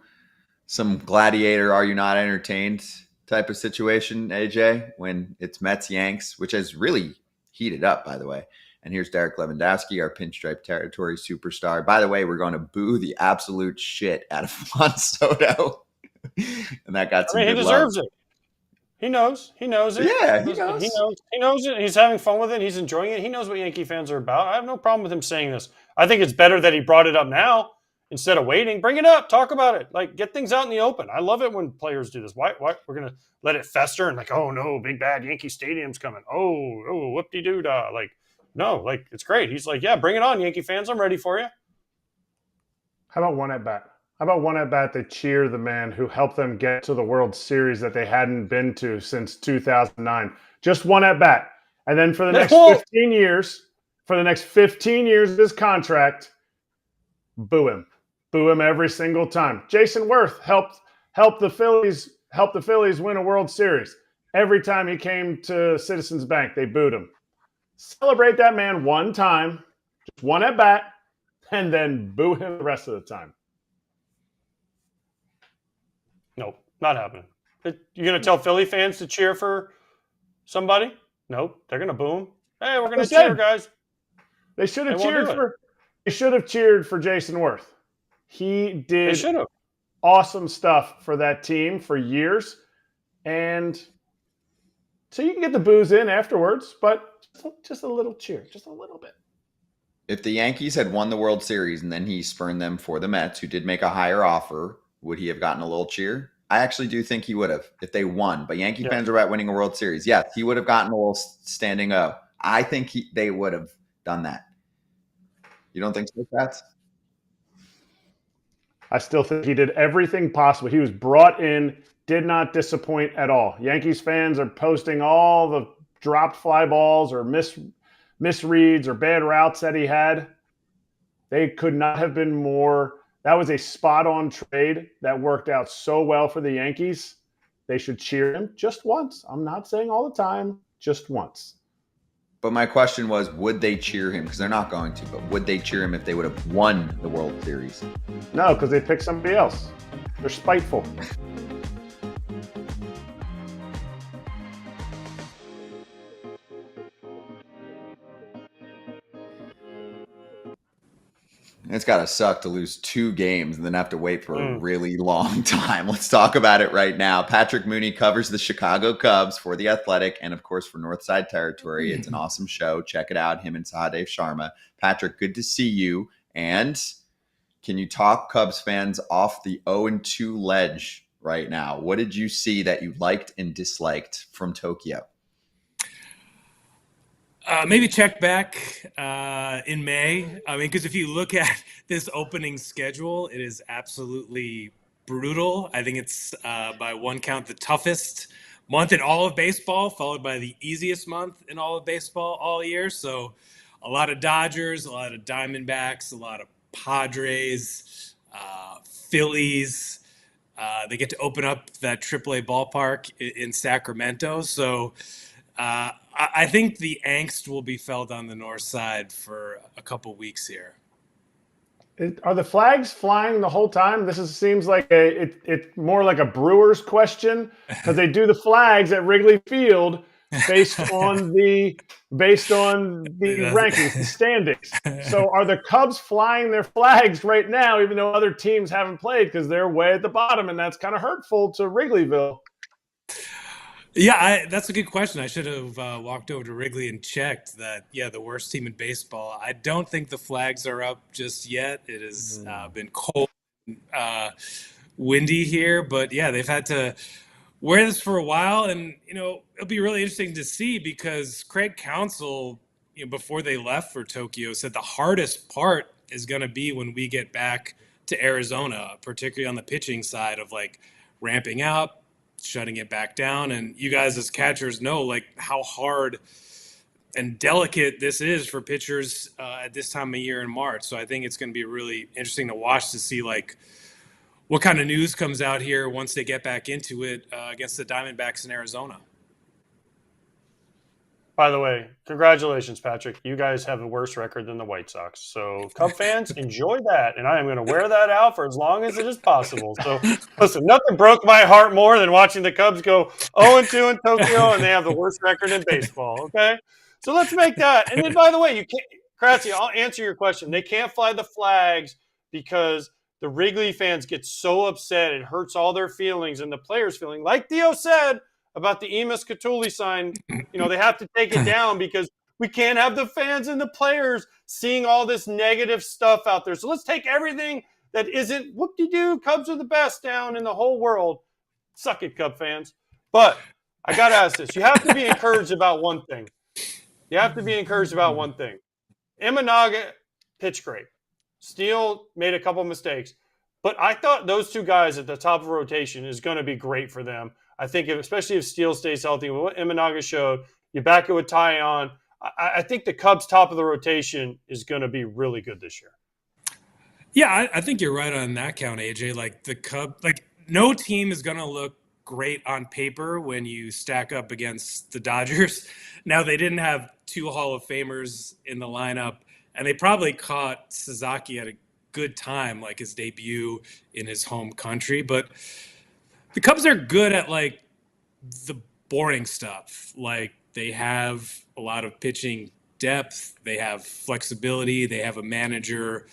some gladiator, are you not entertained type of situation, AJ, when it's Mets Yanks, which has really heated up, by the way? And here's Derek Lewandowski, our pinstripe territory superstar. By the way, we're going to boo the absolute shit out of Juan Soto. And that got some he good deserves love. it. He knows. He knows it. Yeah, he knows. He knows it. He's having fun with it. He's enjoying it. He knows what Yankee fans are about. I have no problem with him saying this. I think it's better that he brought it up now instead of waiting. Bring it up. Talk about it. Like, get things out in the open. I love it when players do this. Why we're going to let it fester and like, oh, no, big bad Yankee Stadium's coming. Oh, whoop-de-doo-dah. Like, no, like, it's great. He's like, yeah, bring it on, Yankee fans. I'm ready for you. How about one at bat? How about one at bat they cheer the man who helped them get to the World Series that they hadn't been to since 2009? Just one at bat. And then for the next 15 years, of his contract, boo him. Boo him every single time. Jason Worth helped the Phillies win a World Series. Every time he came to Citizens Bank, they booed him. Celebrate that man one time, just one at bat, and then boo him the rest of the time. Nope, not happening. You're going to tell Philly fans to cheer for somebody? Nope, they're going to boo him. Hey, we're going to cheer, guys. They should have cheered for Jason Worth. He did awesome stuff for that team for years. And so you can get the boos in afterwards, but just a little cheer, just a little bit. If the Yankees had won the World Series and then he spurned them for the Mets, who did make a higher offer, would he have gotten a little cheer? I actually do think he would have if they won. But Yankee fans are about winning a World Series. Yes, he would have gotten a little standing O. I think they would have done that. You don't think so, Kratz? I still think he did everything possible. He was brought in, did not disappoint at all. Yankees fans are posting all the dropped fly balls or misreads or bad routes that he had. They could not have been more. That was a spot-on trade that worked out so well for the Yankees. They should cheer him just once. I'm not saying all the time, just once. But my question was, would they cheer him? Because they're not going to, but would they cheer him if they would have won the World Series? No, because they picked somebody else. They're spiteful. It's got to suck to lose 2 games and then have to wait for a really long time. Let's talk about it right now. Patrick Mooney covers the Chicago Cubs for The Athletic and, of course, for Northside Territory. It's an awesome show. Check it out, him and Sahadev Sharma. Patrick, good to see you. And can you talk Cubs fans off the 0-2 ledge right now? What did you see that you liked and disliked from Tokyo? Maybe check back in May. I mean, because if you look at this opening schedule, it is absolutely brutal. I think it's, by one count, the toughest month in all of baseball, followed by the easiest month in all of baseball all year. So a lot of Dodgers, a lot of Diamondbacks, a lot of Padres, Phillies. They get to open up that AAA ballpark in Sacramento. So I think the angst will be felt on the north side for a couple weeks here. Are the flags flying the whole time? This seems like it's more like a Brewers question because they do the flags at Wrigley Field based on the rankings, the standings. So are the Cubs flying their flags right now, even though other teams haven't played because they're way at the bottom, and that's kind of hurtful to Wrigleyville? Yeah, that's a good question. I should have walked over to Wrigley and checked that. Yeah, the worst team in baseball. I don't think the flags are up just yet. It has been cold, windy here, but yeah, they've had to wear this for a while, and it'll be really interesting to see because Craig Counsell, before they left for Tokyo, said the hardest part is going to be when we get back to Arizona, particularly on the pitching side of like ramping up, shutting it back down. And you guys as catchers know like how hard and delicate this is for pitchers at this time of year in March. So I think it's going to be really interesting to watch to see like what kind of news comes out here once they get back into it against the Diamondbacks in Arizona. By the way, congratulations, Patrick. You guys have a worse record than the White Sox. So, Cub fans, enjoy that. And I am going to wear that out for as long as it is possible. So, listen, nothing broke my heart more than watching the Cubs go 0-2 in Tokyo and they have the worst record in baseball. Okay. So, let's make that. And then, by the way, you can't, Kratzy, I'll answer your question. They can't fly the flags because the Wrigley fans get so upset. It hurts all their feelings and the players' feeling. Like Theo said, about the Emus Catuli sign, they have to take it down because we can't have the fans and the players seeing all this negative stuff out there. So let's take everything that isn't whoop-de-doo, Cubs are the best down in the whole world. Suck it, Cub fans. But I got to ask this. You have to be encouraged about one thing. Imanaga pitched great. Steele made a couple mistakes. But I thought those two guys at the top of the rotation is going to be great for them. I think, especially if Steele stays healthy, what Imanaga showed, you back it with Tyon. I think the Cubs' top of the rotation is going to be really good this year. Yeah, I think you're right on that count, AJ. Like the Cubs, no team is going to look great on paper when you stack up against the Dodgers. Now, they didn't have two Hall of Famers in the lineup, and they probably caught Sasaki at a good time, like his debut in his home country. But the Cubs are good at the boring stuff. Like they have a lot of pitching depth, they have flexibility, they have a manager,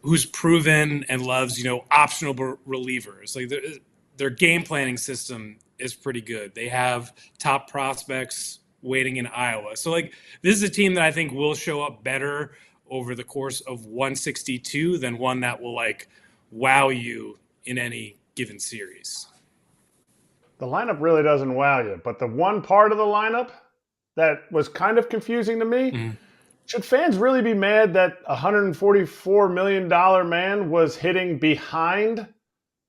who's proven and loves, optional relievers. Like their game planning system is pretty good. They have top prospects waiting in Iowa. So this is a team that I think will show up better over the course of 162 than one that will wow you in any given series. The lineup really doesn't wow you, but the one part of the lineup that was kind of confusing to me, should fans really be mad that a $144 million man was hitting behind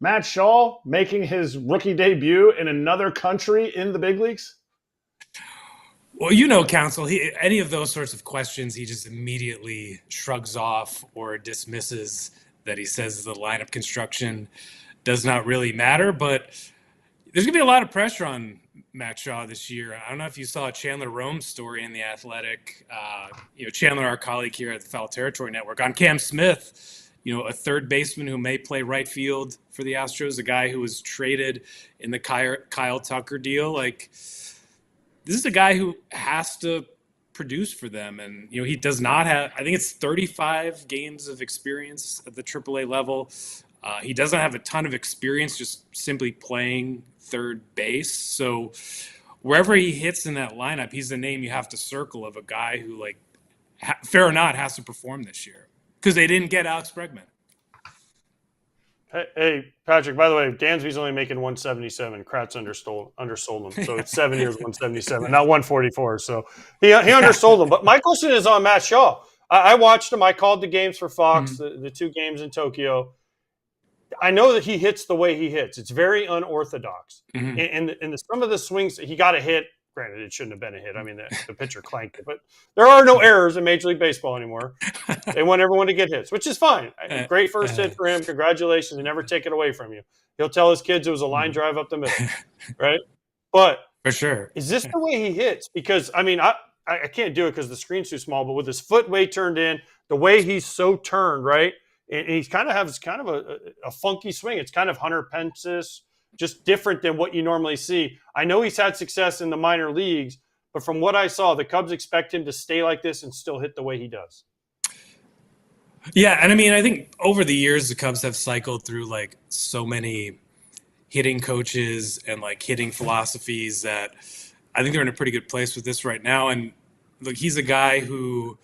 Matt Shaw, making his rookie debut in another country in the big leagues? Well, Counsel, any of those sorts of questions, he just immediately shrugs off or dismisses that. He says the lineup construction does not really matter, but there's going to be a lot of pressure on Matt Shaw this year. I don't know if you saw Chandler Rome's story in The Athletic. Chandler, our colleague here at the Foul Territory Network, on Cam Smith, a third baseman who may play right field for the Astros, a guy who was traded in the Kyle Tucker deal. This is a guy who has to produce for them. And, he does not have, I think it's 35 games of experience at the AAA level. He doesn't have a ton of experience just simply playing third base. So wherever he hits in that lineup, he's the name you have to circle of a guy who, fair or not, has to perform this year because they didn't get Alex Bregman. Hey, Patrick, by the way, Dansby's only making 177. Kratz undersold him. So it's 7 years, 177, not 144. So he undersold him. But my question is on Matt Shaw. I watched him. I called the games for Fox, the two games in Tokyo. I know that he hits the way he hits. It's very unorthodox. And some of the swings, he got a hit. Granted, it shouldn't have been a hit. I mean, the pitcher clanked it. But there are no errors in Major League Baseball anymore. They want everyone to get hits, which is fine. Great first hit for him. Congratulations. They never take it away from you. He'll tell his kids it was a line drive up the middle, right? But for sure, is this the way he hits? Because, I mean, I can't do it because the screen's too small, but with his foot way turned in, the way he's so turned, right? And he's kind of has kind of a funky swing. It's kind of Hunter Pence's, just different than what you normally see. I know he's had success in the minor leagues, but from what I saw, the Cubs expect him to stay like this and still hit the way he does. Yeah, and I mean, I think over the years, the Cubs have cycled through so many hitting coaches and hitting philosophies that I think they're in a pretty good place with this right now. And look, he's a guy who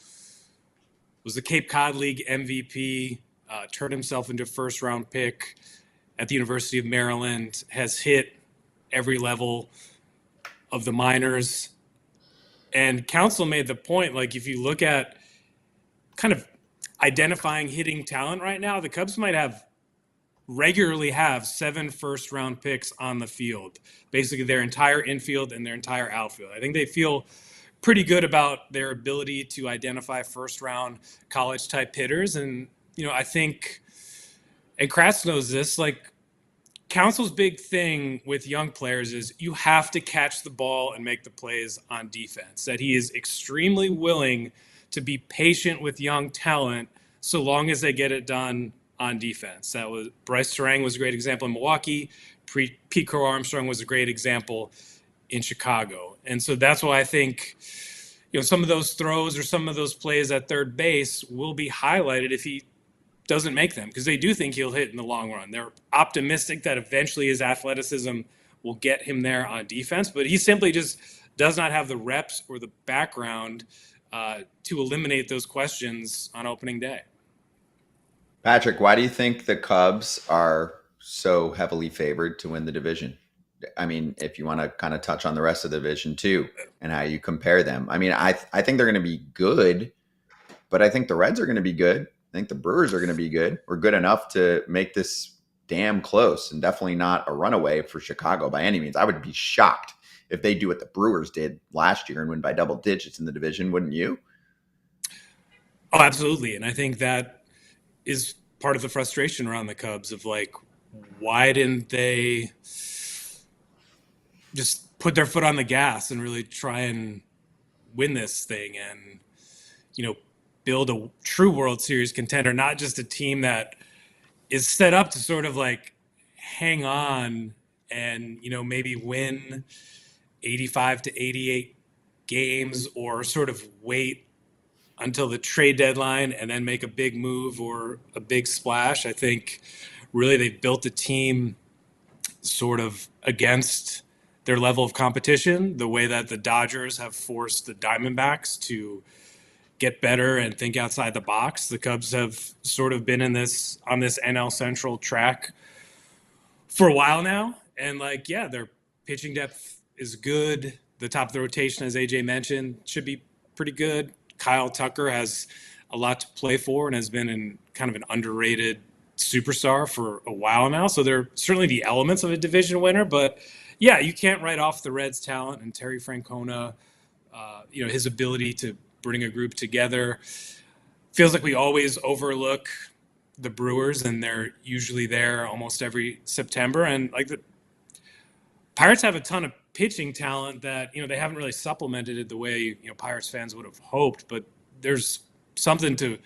was the Cape Cod League MVP, turned himself into a first-round pick at the University of Maryland, has hit every level of the minors. And Counsel made the point, if you look at kind of identifying hitting talent right now, the Cubs might regularly have 7 first-round picks on the field, basically their entire infield and their entire outfield. I think they feel pretty good about their ability to identify first-round college-type hitters. And, I think – and Kratz knows this, Council's big thing with young players is you have to catch the ball and make the plays on defense. That he is extremely willing to be patient with young talent so long as they get it done on defense. That was Bryce Terang was a great example in Milwaukee. Pete Crow Armstrong was a great example in Chicago. And so that's why I think some of those throws or some of those plays at third base will be highlighted if he doesn't make them, because they do think he'll hit in the long run. They're optimistic that eventually his athleticism will get him there on defense, but he simply just does not have the reps or the background to eliminate those questions on opening day. Patrick, why do you think the Cubs are so heavily favored to win the division? I mean, if you want to kind of touch on the rest of the division too and how you compare them. I mean, I think they're going to be good, but I think the Reds are going to be good. I think the Brewers are going to be good. We're good enough to make this damn close, and definitely not a runaway for Chicago by any means. I would be shocked if they do what the Brewers did last year and win by double digits in the division, wouldn't you? Oh, absolutely. And I think that is part of the frustration around the Cubs of why didn't they just put their foot on the gas and really try and win this thing and, build a true World Series contender, not just a team that is set up to sort of hang on and, maybe win 85 to 88 games or sort of wait until the trade deadline and then make a big move or a big splash. I think really they've built a team sort of against their level of competition, the way that the Dodgers have forced the Diamondbacks to get better and think outside the box. The Cubs have sort of been on this NL Central track for a while now. And their pitching depth is good. The top of the rotation, as AJ mentioned, should be pretty good. Kyle Tucker has a lot to play for and has been in kind of an underrated superstar for a while now. So they're certainly the elements of a division winner, but yeah, you can't write off the Reds' talent and Terry Francona, his ability to bring a group together. Feels like we always overlook the Brewers, and they're usually there almost every September. And the Pirates have a ton of pitching talent that, they haven't really supplemented it the way, Pirates fans would have hoped, but there's something to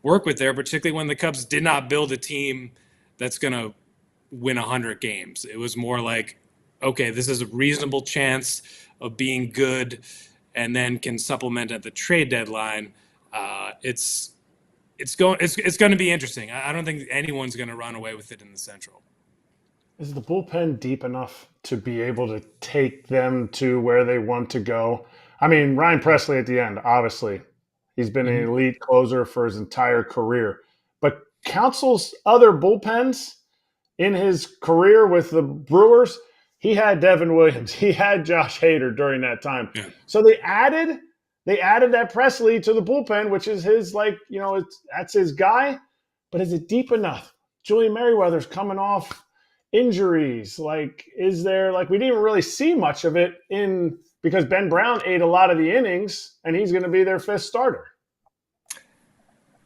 work with there, particularly when the Cubs did not build a team that's going to win 100 games. It was more okay, this is a reasonable chance of being good and then can supplement at the trade deadline. It's going to be interesting. I don't think anyone's going to run away with it in the Central. Is the bullpen deep enough to be able to take them to where they want to go? I mean, Ryan Presley at the end, obviously, he's been an elite closer for his entire career. But Council's other bullpens in his career with the Brewers, he had Devin Williams, he had Josh Hader during that time. Yeah. So they added that Presley to the bullpen, which is his that's his guy. But is it deep enough? Julian Merriweather's coming off injuries. Is there we didn't even really see much of it because Ben Brown ate a lot of the innings and he's going to be their fifth starter.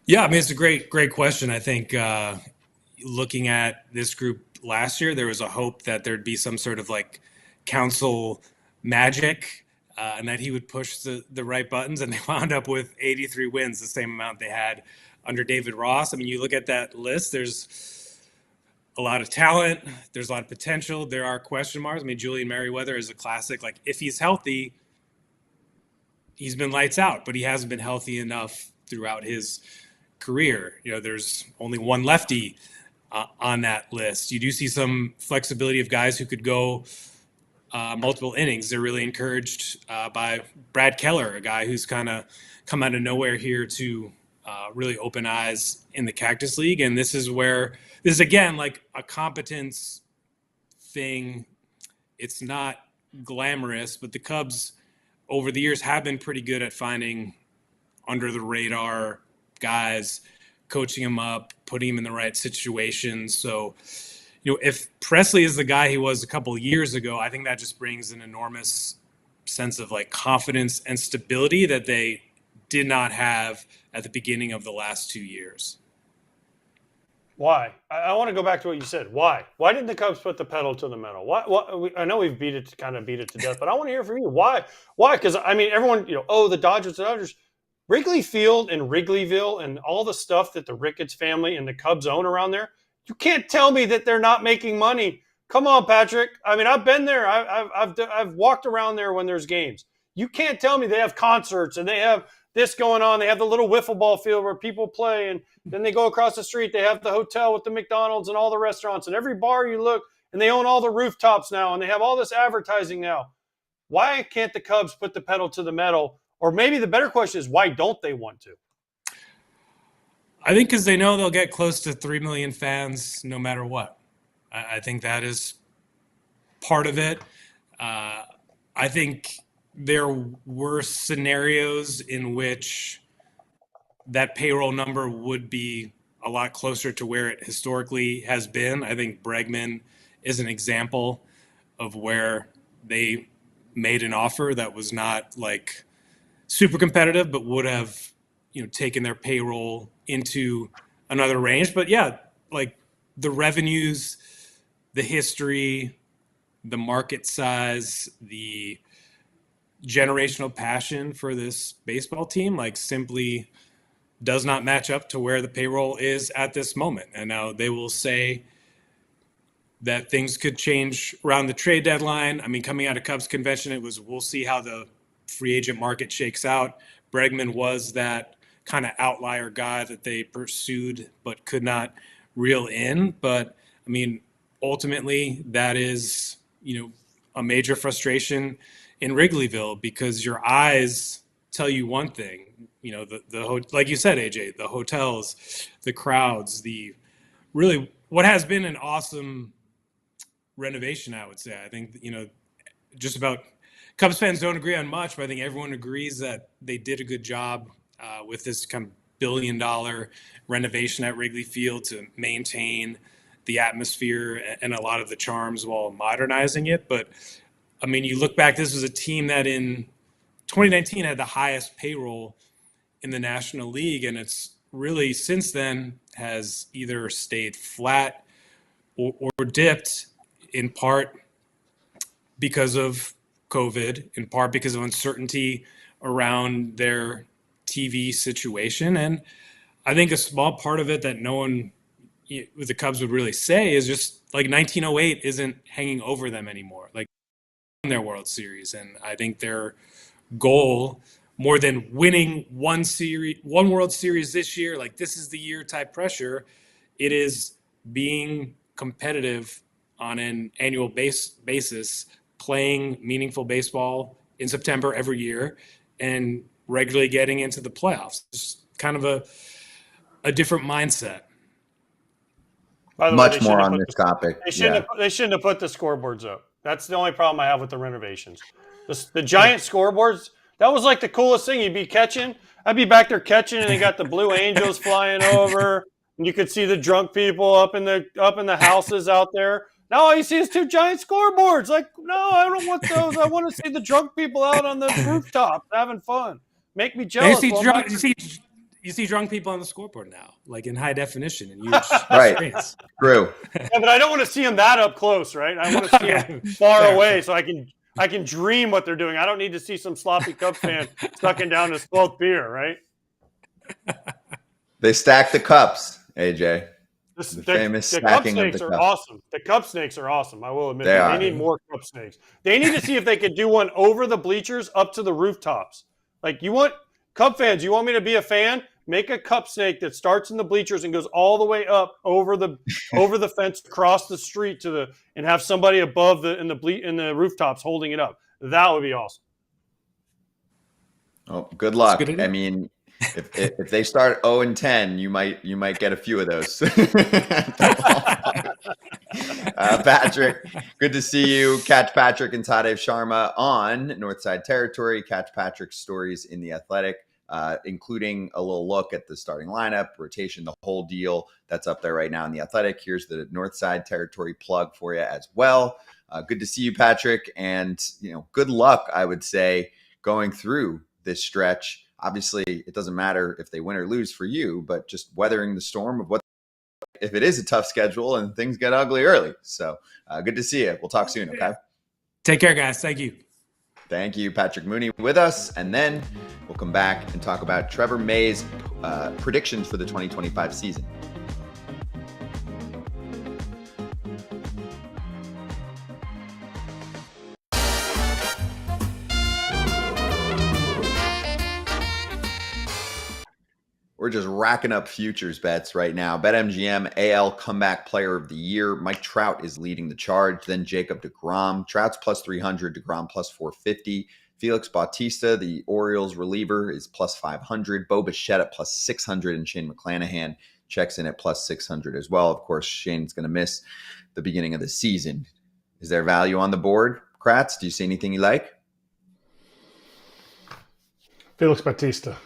Yeah, I mean, it's a great question. I think looking at this group last year, there was a hope that there'd be some sort of Council magic and that he would push the right buttons, and they wound up with 83 wins, the same amount they had under David Ross. I mean, you look at that list, there's a lot of talent, there's a lot of potential, there are question marks. I mean, Julian Merriweather is a classic. If he's healthy, he's been lights out, but he hasn't been healthy enough throughout his career. There's only one lefty on that list. You do see some flexibility of guys who could go multiple innings. They're really encouraged by Brad Keller, a guy who's kind of come out of nowhere here to really open eyes in the Cactus League. And this is again a competence thing. It's not glamorous, but the Cubs over the years have been pretty good at finding under the radar guys, coaching him up, putting him in the right situations. So, if Presley is the guy he was a couple of years ago, I think that just brings an enormous sense of confidence and stability that they did not have at the beginning of the last 2 years. Why? I want to go back to what you said. Why? Why didn't the Cubs put the pedal to the metal? Why I know we've beat it to death, but I want to hear from you. Why? Why? Because I mean, everyone, the Dodgers. Wrigley Field and Wrigleyville and all the stuff that the Ricketts family and the Cubs own around there. You can't tell me that they're not making money. Come on, Patrick. I mean, I've been there. I've walked around there when there's games. You can't tell me they have concerts and they have this going on. They have the little wiffle ball field where people play, and then they go across the street. They have the hotel with the McDonald's and all the restaurants and every bar you look, and they own all the rooftops now, and they have all this advertising now. Why can't the Cubs put the pedal to the metal? Or maybe the better question is, why don't they want to? I think because they know they'll get close to 3 million fans no matter what. I think that is part of it. I think there were scenarios in which that payroll number would be a lot closer to where it historically has been. I think Bregman is an example of where they made an offer that was not like super competitive, but would have, taken their payroll into another range. But yeah, like the revenues, the history, the market size, the generational passion for this baseball team, like simply does not match up to where the payroll is at this moment. And now they will say that things could change around the trade deadline. I mean, coming out of Cubs convention, it was, we'll see how the free agent market shakes out. Bregman was that kind of outlier guy that they pursued but could not reel in. But I mean, ultimately that is, a major frustration in Wrigleyville, because your eyes tell you one thing, like you said, AJ, the hotels, the crowds, the really what has been an awesome renovation, I would say. I think, just about Cubs fans don't agree on much, but I think everyone agrees that they did a good job with this kind of $1 billion renovation at Wrigley Field to maintain the atmosphere and a lot of the charms while modernizing it. But I mean, you look back, this was a team that in 2019 had the highest payroll in the National League, and it's really since then has either stayed flat or dipped, in part because of COVID, in part because of uncertainty around their TV situation. And I think a small part of it that no one with the Cubs would really say is just like 1908 isn't hanging over them anymore, like their World Series. And I think their goal, more than winning one World Series this year, like this is the year type pressure, it is being competitive on an annual basis, playing meaningful baseball in September every year and regularly getting into the playoffs. It's kind of a different mindset. By the Much way, more on this topic. They shouldn't have put the scoreboards up. That's the only problem I have with the renovations. The giant scoreboards, that was like the coolest thing. You'd be catching. I'd be back there catching, and they got the Blue Angels flying over, and you could see the drunk people up in the houses out there. Now all you see is two giant scoreboards. Like, no, I don't want those. I want to see the drunk people out on the rooftop having fun. Make me jealous. You see drunk people on the scoreboard now, like in high definition and huge right. screens. True. Yeah, but I don't want to see them that up close, right? I want to see them far away so I can dream what they're doing. I don't need to see some sloppy Cubs fan sucking down his 12th beer, right? They stack the cups, AJ. The famous the stacking Cub snakes of the are cups. awesome. The Cub snakes are awesome. I will admit They They need more Cub snakes. They need to see if they could do one over the bleachers up to the rooftops. Like, you want Cub fans, you want me to be a fan? Make a cup snake that starts in the bleachers and goes all the way up over the fence across the street and have somebody above in the rooftops holding it up. That would be awesome. Oh, good luck. I mean, if they start 0-10, you might get a few of those. Patrick, good to see you. Catch Patrick and Tadej Sharma on Northside Territory. Catch Patrick's stories in The Athletic, including a little look at the starting lineup, rotation, the whole deal. That's up there right now in The Athletic. Here's the Northside Territory plug for you as well. Good to see you, Patrick, and good luck, I would say, going through this stretch. Obviously, it doesn't matter if they win or lose for you, but just weathering the storm of what if it is a tough schedule and things get ugly early. So good to see you. We'll talk soon, okay? Take care, guys. Thank you. Thank you, Patrick Mooney, with us. And then we'll come back and talk about Trevor May's predictions for the 2025 season. We're just racking up futures bets right now. BetMGM AL Comeback Player of the Year. Mike Trout is leading the charge. Then Jacob deGrom. Trout's plus 300, deGrom plus 450. Felix Bautista, the Orioles reliever, is plus 500. Bo Bichette at plus 600. And Shane McClanahan checks in at plus 600 as well. Of course, Shane's going to miss the beginning of the season. Is there value on the board? Kratz, do you see anything you like? Felix Bautista.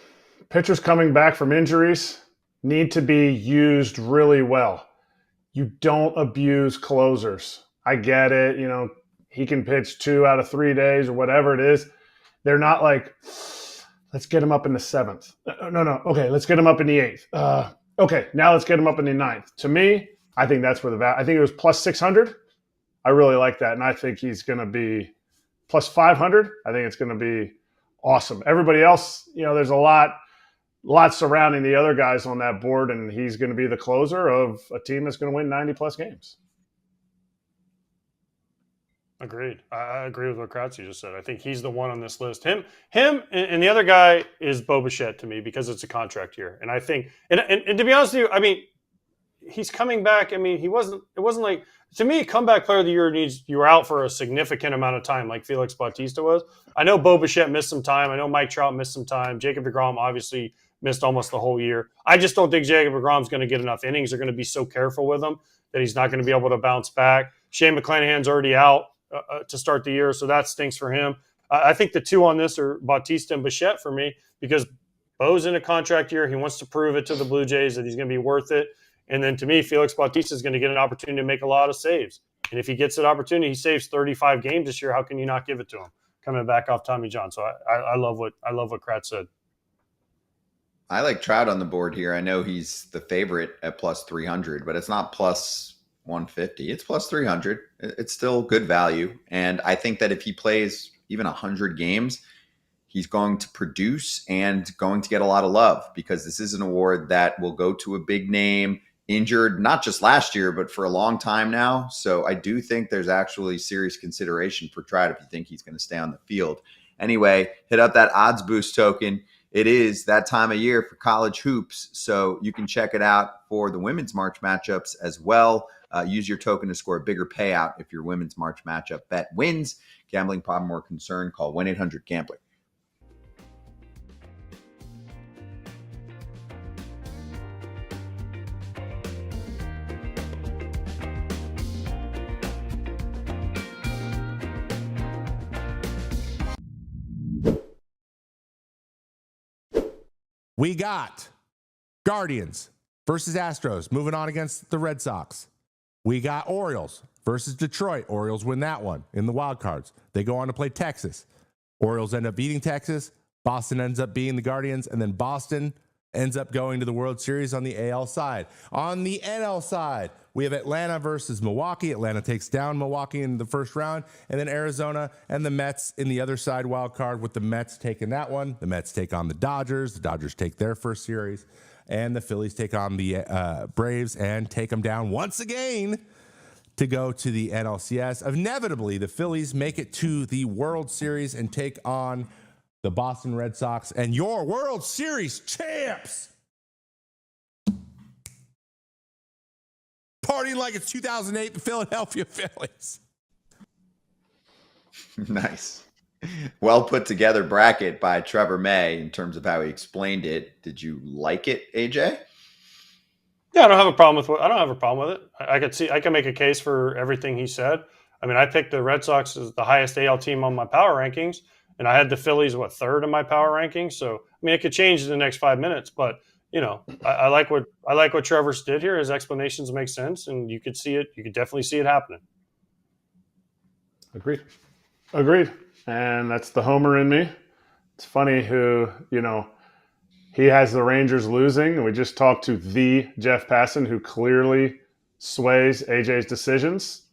Pitchers coming back from injuries need to be used really well. You don't abuse closers. I get it. You know, he can pitch 2 out of 3 days or whatever it is. They're not like, let's get him up in the 7th. No. Okay, let's get him up in the 8th. Okay, now let's get him up in the 9th. To me, I think that's where I think it was plus 600. I really like that. And I think he's going to be plus 500. I think it's going to be awesome. Everybody else, you know, there's a lot surrounding the other guys on that board, and he's going to be the closer of a team that's going to win 90-plus games. Agreed. I agree with what Kratz just said. I think he's the one on this list. Him, and the other guy is Bo Bichette to me because it's a contract year. And I think, and to be honest with you, I mean, he's coming back. I mean, it wasn't like, to me, comeback player of the year you were out for a significant amount of time, like Felix Bautista was. I know Bo Bichette missed some time. I know Mike Trout missed some time. Jacob deGrom obviously missed almost the whole year. I just don't think Jacob deGrom's going to get enough innings. They're going to be so careful with him that he's not going to be able to bounce back. Shane McClanahan's already out to start the year, so that stinks for him. I think the two on this are Bautista and Bichette for me because Bo's in a contract year. He wants to prove it to the Blue Jays that he's going to be worth it. And then to me, Felix Bautista is going to get an opportunity to make a lot of saves. And if he gets that opportunity, he saves 35 games this year. How can you not give it to him coming back off Tommy John? So I love what Kratz said. I like Trout on the board here. I know he's the favorite at plus 300, but it's not plus 150. It's plus 300. It's still good value. And I think that if he plays even 100 games, he's going to produce and going to get a lot of love because this is an award that will go to a big name, injured not just last year, but for a long time now. So I do think there's actually serious consideration for Trout if you think he's going to stay on the field. Anyway, hit up that odds boost token. It is that time of year for college hoops, so you can check it out for the women's March matchups as well. Use your token to score a bigger payout if your women's March matchup bet wins. Gambling problem or concern, call 1-800-GAMBLER. We got Guardians versus Astros moving on against the Red Sox. We got Orioles versus Detroit. Orioles win that one in the wild cards. They go on to play Texas. Orioles end up beating Texas. Boston ends up beating the Guardians. And then Boston ends up going to the World Series on the AL side. On the NL side, we have Atlanta versus Milwaukee. Atlanta takes down Milwaukee in the first round. And then Arizona and the Mets in the other side wild card with the Mets taking that one. The Mets take on the Dodgers. The Dodgers take their first series. And the Phillies take on the Braves and take them down once again to go to the NLCS. Inevitably, the Phillies make it to the World Series and take on the Boston Red Sox and your World Series champs. Partying like it's 2008, the Philadelphia Phillies. Nice. Well put together bracket by Trevor May in terms of how he explained it. Did you like it, AJ? Yeah, I don't have a problem with it. I can make a case for everything he said. I mean, I picked the Red Sox as the highest AL team on my power rankings, and I had the Phillies, third in my power rankings. So, I mean, it could change in the next 5 minutes, but you know, I like what Trevor did here. His explanations make sense, and you could see it. You could definitely see it happening. Agreed. And that's the homer in me. It's funny who, he has the Rangers losing, and we just talked to the Jeff Passan, who clearly sways AJ's decisions.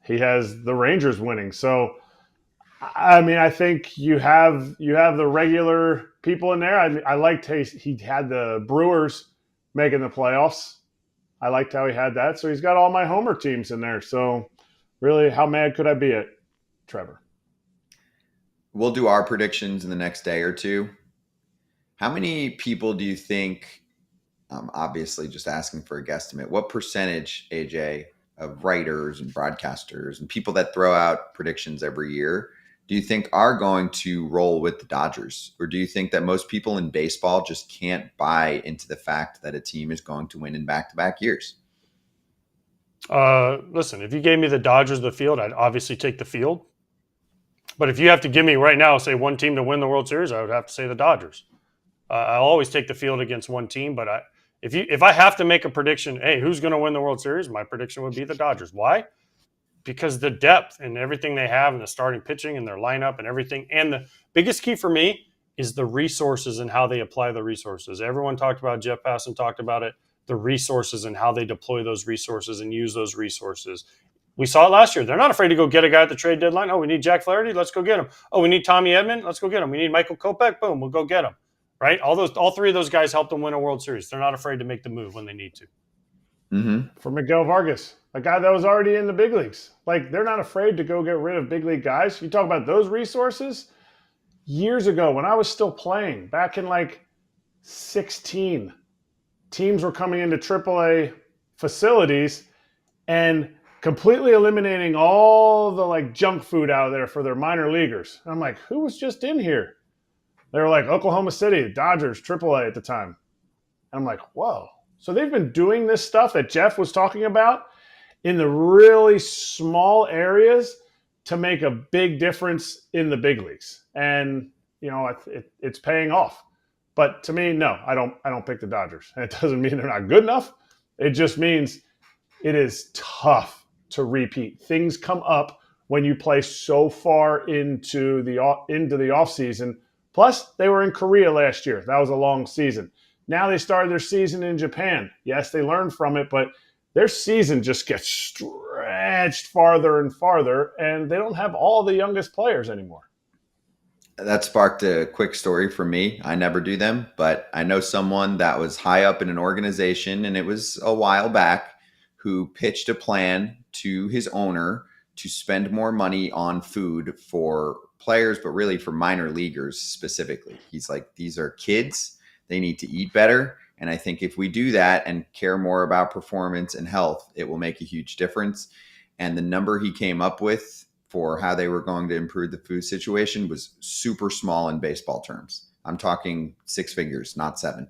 He has the Rangers winning. So, I mean, I think you have the regular people in there. I liked he had the Brewers making the playoffs. I liked how he had that. So he's got all my Homer teams in there. So really, how mad could I be at Trevor? We'll do our predictions in the next day or two. How many people do you think, obviously just asking for a guesstimate, what percentage, AJ, of writers and broadcasters and people that throw out predictions every year do you think are going to roll with the Dodgers? Or do you think that most people in baseball just can't buy into the fact that a team is going to win in back-to-back years? Listen, if you gave me the Dodgers the field, I'd obviously take the field. But if you have to give me right now, say one team to win the World Series, I would have to say the Dodgers. I'll always take the field against one team, but if I have to make a prediction, hey, who's going to win the World Series? My prediction would be the Dodgers. Why? Because the depth and everything they have and the starting pitching and their lineup and everything. And the biggest key for me is the resources and how they apply the resources. Everyone talked about it. Jeff Passan talked about it, the resources and how they deploy those resources and use those resources. We saw it last year. They're not afraid to go get a guy at the trade deadline. Oh, we need Jack Flaherty. Let's go get him. Oh, we need Tommy Edman. Let's go get him. We need Michael Kopech. Boom, we'll go get him. Right? All three of those guys helped them win a World Series. They're not afraid to make the move when they need to. Mm-hmm. For Miguel Vargas, a guy that was already in the big leagues. Like, they're not afraid to go get rid of big league guys. You talk about those resources. Years ago, when I was still playing, back in like 16, teams were coming into AAA facilities and completely eliminating all the like junk food out of there for their minor leaguers. And I'm like, who was just in here? They were like Oklahoma City, Dodgers, AAA at the time. And I'm like, whoa. So they've been doing this stuff that Jeff was talking about in the really small areas to make a big difference in the big leagues. And, you know, it's paying off. But to me, no, I don't pick the Dodgers. And it doesn't mean they're not good enough. It just means it is tough to repeat. Things come up when you play so far into the offseason. Plus, they were in Korea last year. That was a long season. Now they started their season in Japan. Yes, they learned from it, but their season just gets stretched farther and farther, and they don't have all the youngest players anymore. That sparked a quick story for me. I never do them, but I know someone that was high up in an organization, and it was a while back, who pitched a plan to his owner to spend more money on food for players, but really for minor leaguers specifically. He's like, these are kids. They need to eat better. And I think if we do that and care more about performance and health, it will make a huge difference. And the number he came up with for how they were going to improve the food situation was super small in baseball terms. I'm talking 6 figures, not 7.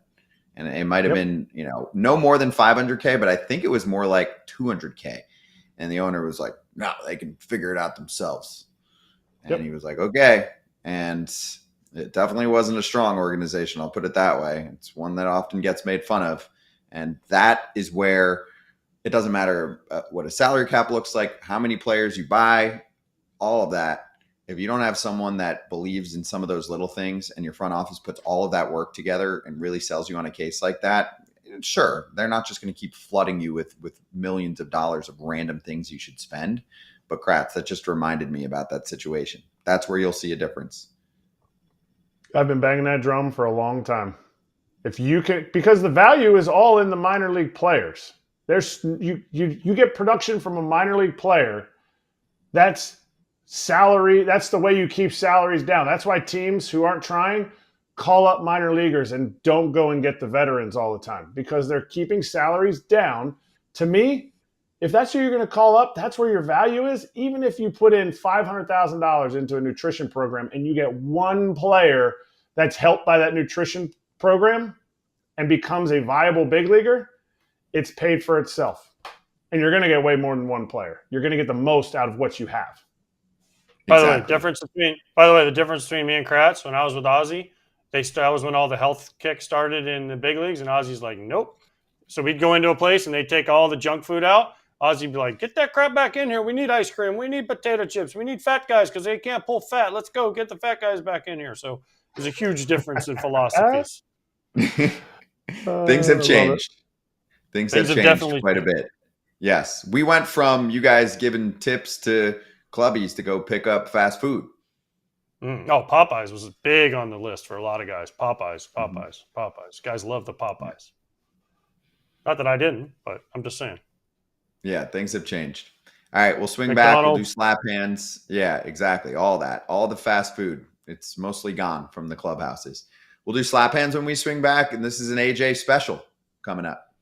And it might have been, you know, no more than 500K, but I think it was more like 200K. And the owner was like, no, they can figure it out themselves. And he was like, okay. And it definitely wasn't a strong organization. I'll put it that way. It's one that often gets made fun of. And that is where it doesn't matter what a salary cap looks like, how many players you buy, all of that. If you don't have someone that believes in some of those little things and your front office puts all of that work together and really sells you on a case like that, sure, they're not just going to keep flooding you with millions of dollars of random things you should spend. But Kratz, that just reminded me about that situation. That's where you'll see a difference. I've been banging that drum for a long time. If you can, because the value is all in the minor league players. There's you get production from a minor league player. That's salary. That's the way you keep salaries down. That's why teams who aren't trying call up minor leaguers and don't go and get the veterans all the time because they're keeping salaries down. To me, if that's who you're going to call up, that's where your value is. Even if you put in $500,000 into a nutrition program and you get one player that's helped by that nutrition program and becomes a viable big leaguer, it's paid for itself. And you're going to get way more than one player. You're going to get the most out of what you have. By the way, the difference between me and Kratz, when I was with Ozzy, that was when all the health kick started in the big leagues, and Ozzy's like, nope. So we'd go into a place and they'd take all the junk food out. Ozzy'd be like, get that crap back in here. We need ice cream. We need potato chips. We need fat guys because they can't pull fat. Let's go get the fat guys back in here. So there's a huge difference in philosophies. Things have I love it. changed. Things have Things have changed definitely quite a bit. Yes. We went from you guys giving tips to clubbies to go pick up fast food. Oh, Popeyes was big on the list for a lot of guys. Popeyes. Guys love the Popeyes. Not that I didn't, but I'm just saying. Yeah, things have changed. All right, we'll swing back. We'll do McDonald's. slap hands. Yeah, exactly. All that. All the fast food. It's mostly gone from the clubhouses. We'll do slap hands when we swing back, and this is an AJ special coming up.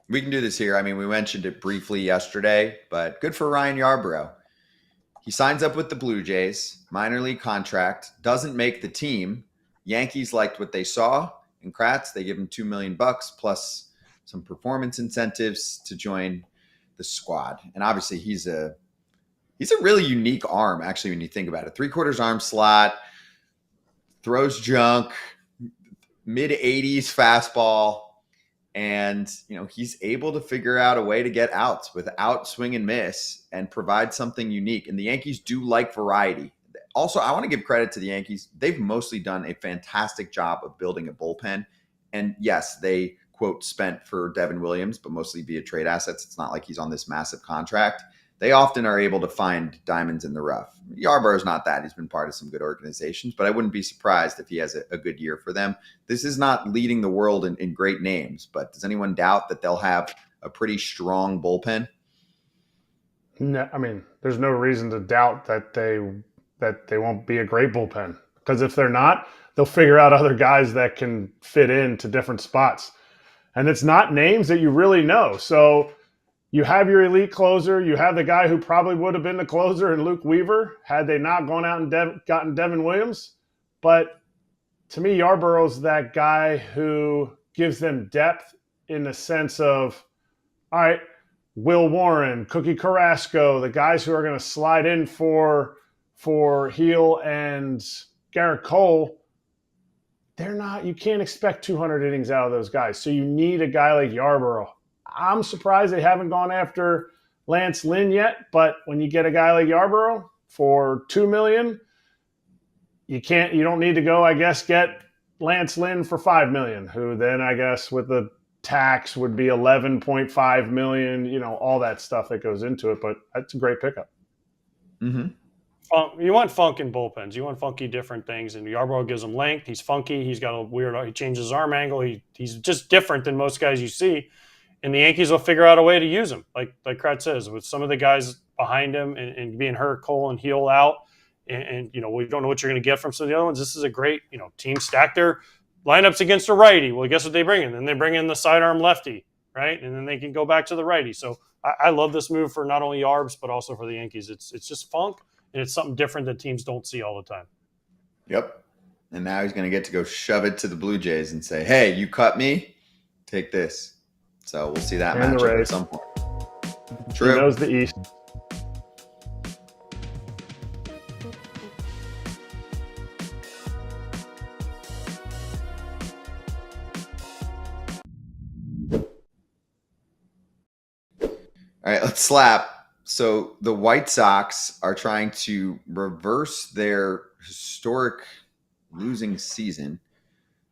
We can do this here. I mean, we mentioned it briefly yesterday, but good for Ryan Yarbrough. He signs up with the Blue Jays, minor league contract, doesn't make the team. Yankees liked what they saw in Kratz. They give him $2 million plus some performance incentives to join the squad. And obviously he's a really unique arm, actually, when you think about it. 3/4 arm slot, throws junk, mid-80s fastball. And, he's able to figure out a way to get outs without swing and miss and provide something unique. And the Yankees do like variety. Also, I want to give credit to the Yankees. They've mostly done a fantastic job of building a bullpen. And yes, they, quote, spent for Devin Williams, but mostly via trade assets. It's not like he's on this massive contract. They often are able to find diamonds in the rough. Yarbrough is not that. He's been part of some good organizations, but I wouldn't be surprised if he has a good year for them. This is not leading the world in great names, but does anyone doubt that they'll have a pretty strong bullpen? No, I mean, there's no reason to doubt that they won't be a great bullpen. Because if they're not, they'll figure out other guys that can fit into different spots. And it's not names that you really know. So you have your elite closer. You have the guy who probably would have been the closer in Luke Weaver had they not gone out and gotten Devin Williams. But to me, Yarbrough's that guy who gives them depth in the sense of, all right, Will Warren, Cookie Carrasco, the guys who are going to slide in for Heel and Garrett Cole, you can't expect 200 innings out of those guys. So you need a guy like Yarbrough. I'm surprised they haven't gone after Lance Lynn yet, but when you get a guy like Yarbrough for $2 million, you don't need to go, I guess, get Lance Lynn for $5 million, who then I guess with the tax would be $11.5 million, all that stuff that goes into it. But that's a great pickup. Mm-hmm. You want funk in bullpens. You want funky different things. And Yarbrough gives him length. He's funky. He's got he changes his arm angle. He's just different than most guys you see. And the Yankees will figure out a way to use him, like Kratz says, with some of the guys behind him and being hurt, Cole and Heel out. And we don't know what you're going to get from some of the other ones. This is a great, team stack their lineups against a righty. Well, guess what they bring in? Then they bring in the sidearm lefty, right? And then they can go back to the righty. So I love this move for not only Yarbs, but also for the Yankees. It's just funk, and it's something different that teams don't see all the time. Yep. And now he's going to get to go shove it to the Blue Jays and say, hey, you cut me, take this. So we'll see that matchup at some point. True. He knows the East. All right, let's slap. So the White Sox are trying to reverse their historic losing season.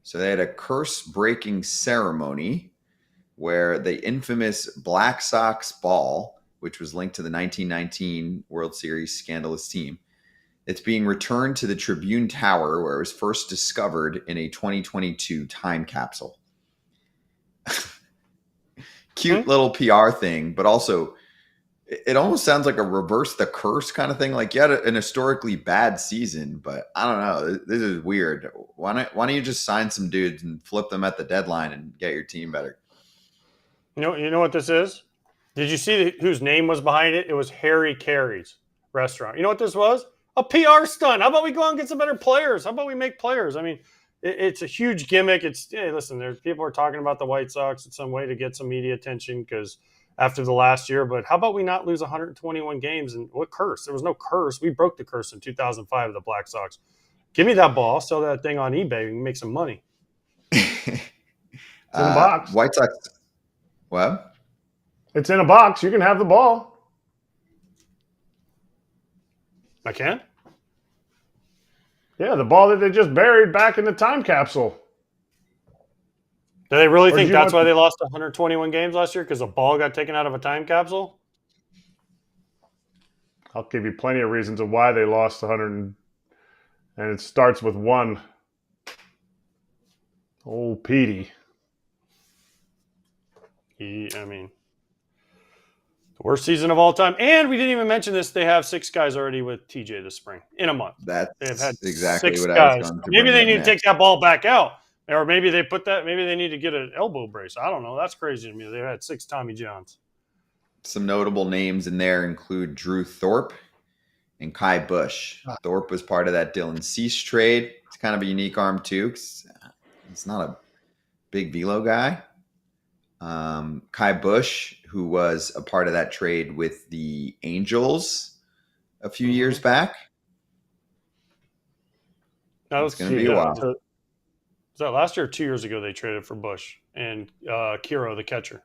So they had a curse-breaking ceremony where the infamous Black Sox ball, which was linked to the 1919 World Series scandalous team, it's being returned to the Tribune Tower where it was first discovered in a 2022 time capsule. Cute little PR thing, but also it almost sounds like a reverse the curse kind of thing. Like you had an historically bad season, but I don't know. This is weird. Why don't you just sign some dudes and flip them at the deadline and get your team better? You know what this is? Did you see whose name was behind it? It was Harry Carey's restaurant. You know what this was? A PR stunt. How about we go out and get some better players? How about we make players? I mean, it's a huge gimmick. Listen, people are talking about the White Sox in some way to get some media attention because after the last year, but how about we not lose 121 games? And what curse? There was no curse. We broke the curse in 2005 of the Black Sox. Give me that ball. I'll sell that thing on eBay and make some money. It's in the box. White Sox. What? It's in a box. You can have the ball. I can? Yeah, the ball that they just buried back in the time capsule. Do they really Or think do you that's want- why they lost 121 games last year? Because the ball got taken out of a time capsule? I'll give you plenty of reasons of why they lost 100, and it starts with one. Old Petey. I mean, the worst season of all time. And we didn't even mention this. They have 6 guys already with TJ this spring in a month. That's They've had exactly 6 what I guys. was going to Maybe bring they up need to next. take that ball back out. Or maybe they need to get an elbow brace. I don't know. That's crazy to me. They've had 6 Tommy Johns. Some notable names in there include Drew Thorpe and Kai Bush. Thorpe was part of that Dylan Cease trade. It's kind of a unique arm too, 'cause he's not a big velo guy. Kai Bush, who was a part of that trade with the Angels a few years back. That was It's going to be a while. Was that last year or 2 years ago they traded for Bush and Kiro, the catcher?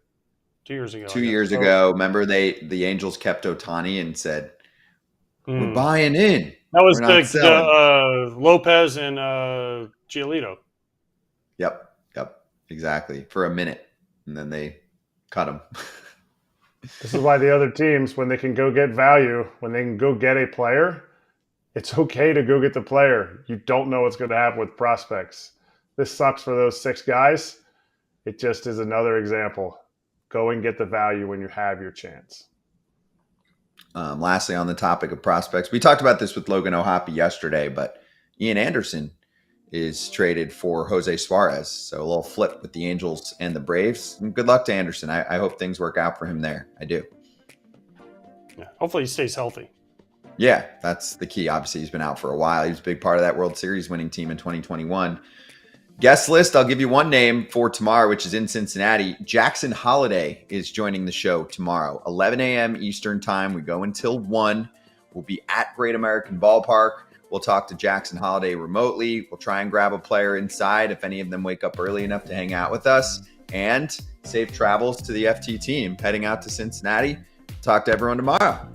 2 years ago. 2 years ago, remember the Angels kept Ohtani and said, "We're buying in." That was We're not selling. Lopez and Giolito. Yep, exactly. For a minute, and then they cut him. This is why the other teams, when they can go get value, when they can go get a player, it's okay to go get the player. You don't know what's going to happen with prospects. This sucks for those 6 guys. It just is another example. Go and get the value when you have your chance. Lastly, on the topic of prospects, we talked about this with Logan O'Hoppe yesterday, but Ian Anderson is traded for Jose Suarez. So a little flip with the Angels and the Braves. And good luck to Anderson. I hope things work out for him there. I do. Yeah, hopefully he stays healthy. Yeah, that's the key. Obviously, he's been out for a while. He was a big part of that World Series winning team in 2021. Guest list, I'll give you one name for tomorrow, which is in Cincinnati. Jackson Holliday is joining the show tomorrow, 11 a.m. Eastern time. We go until 1. We'll be at Great American Ballpark. We'll talk to Jackson Holliday remotely. We'll try and grab a player inside if any of them wake up early enough to hang out with us. And safe travels to the FT team heading out to Cincinnati. Talk to everyone tomorrow.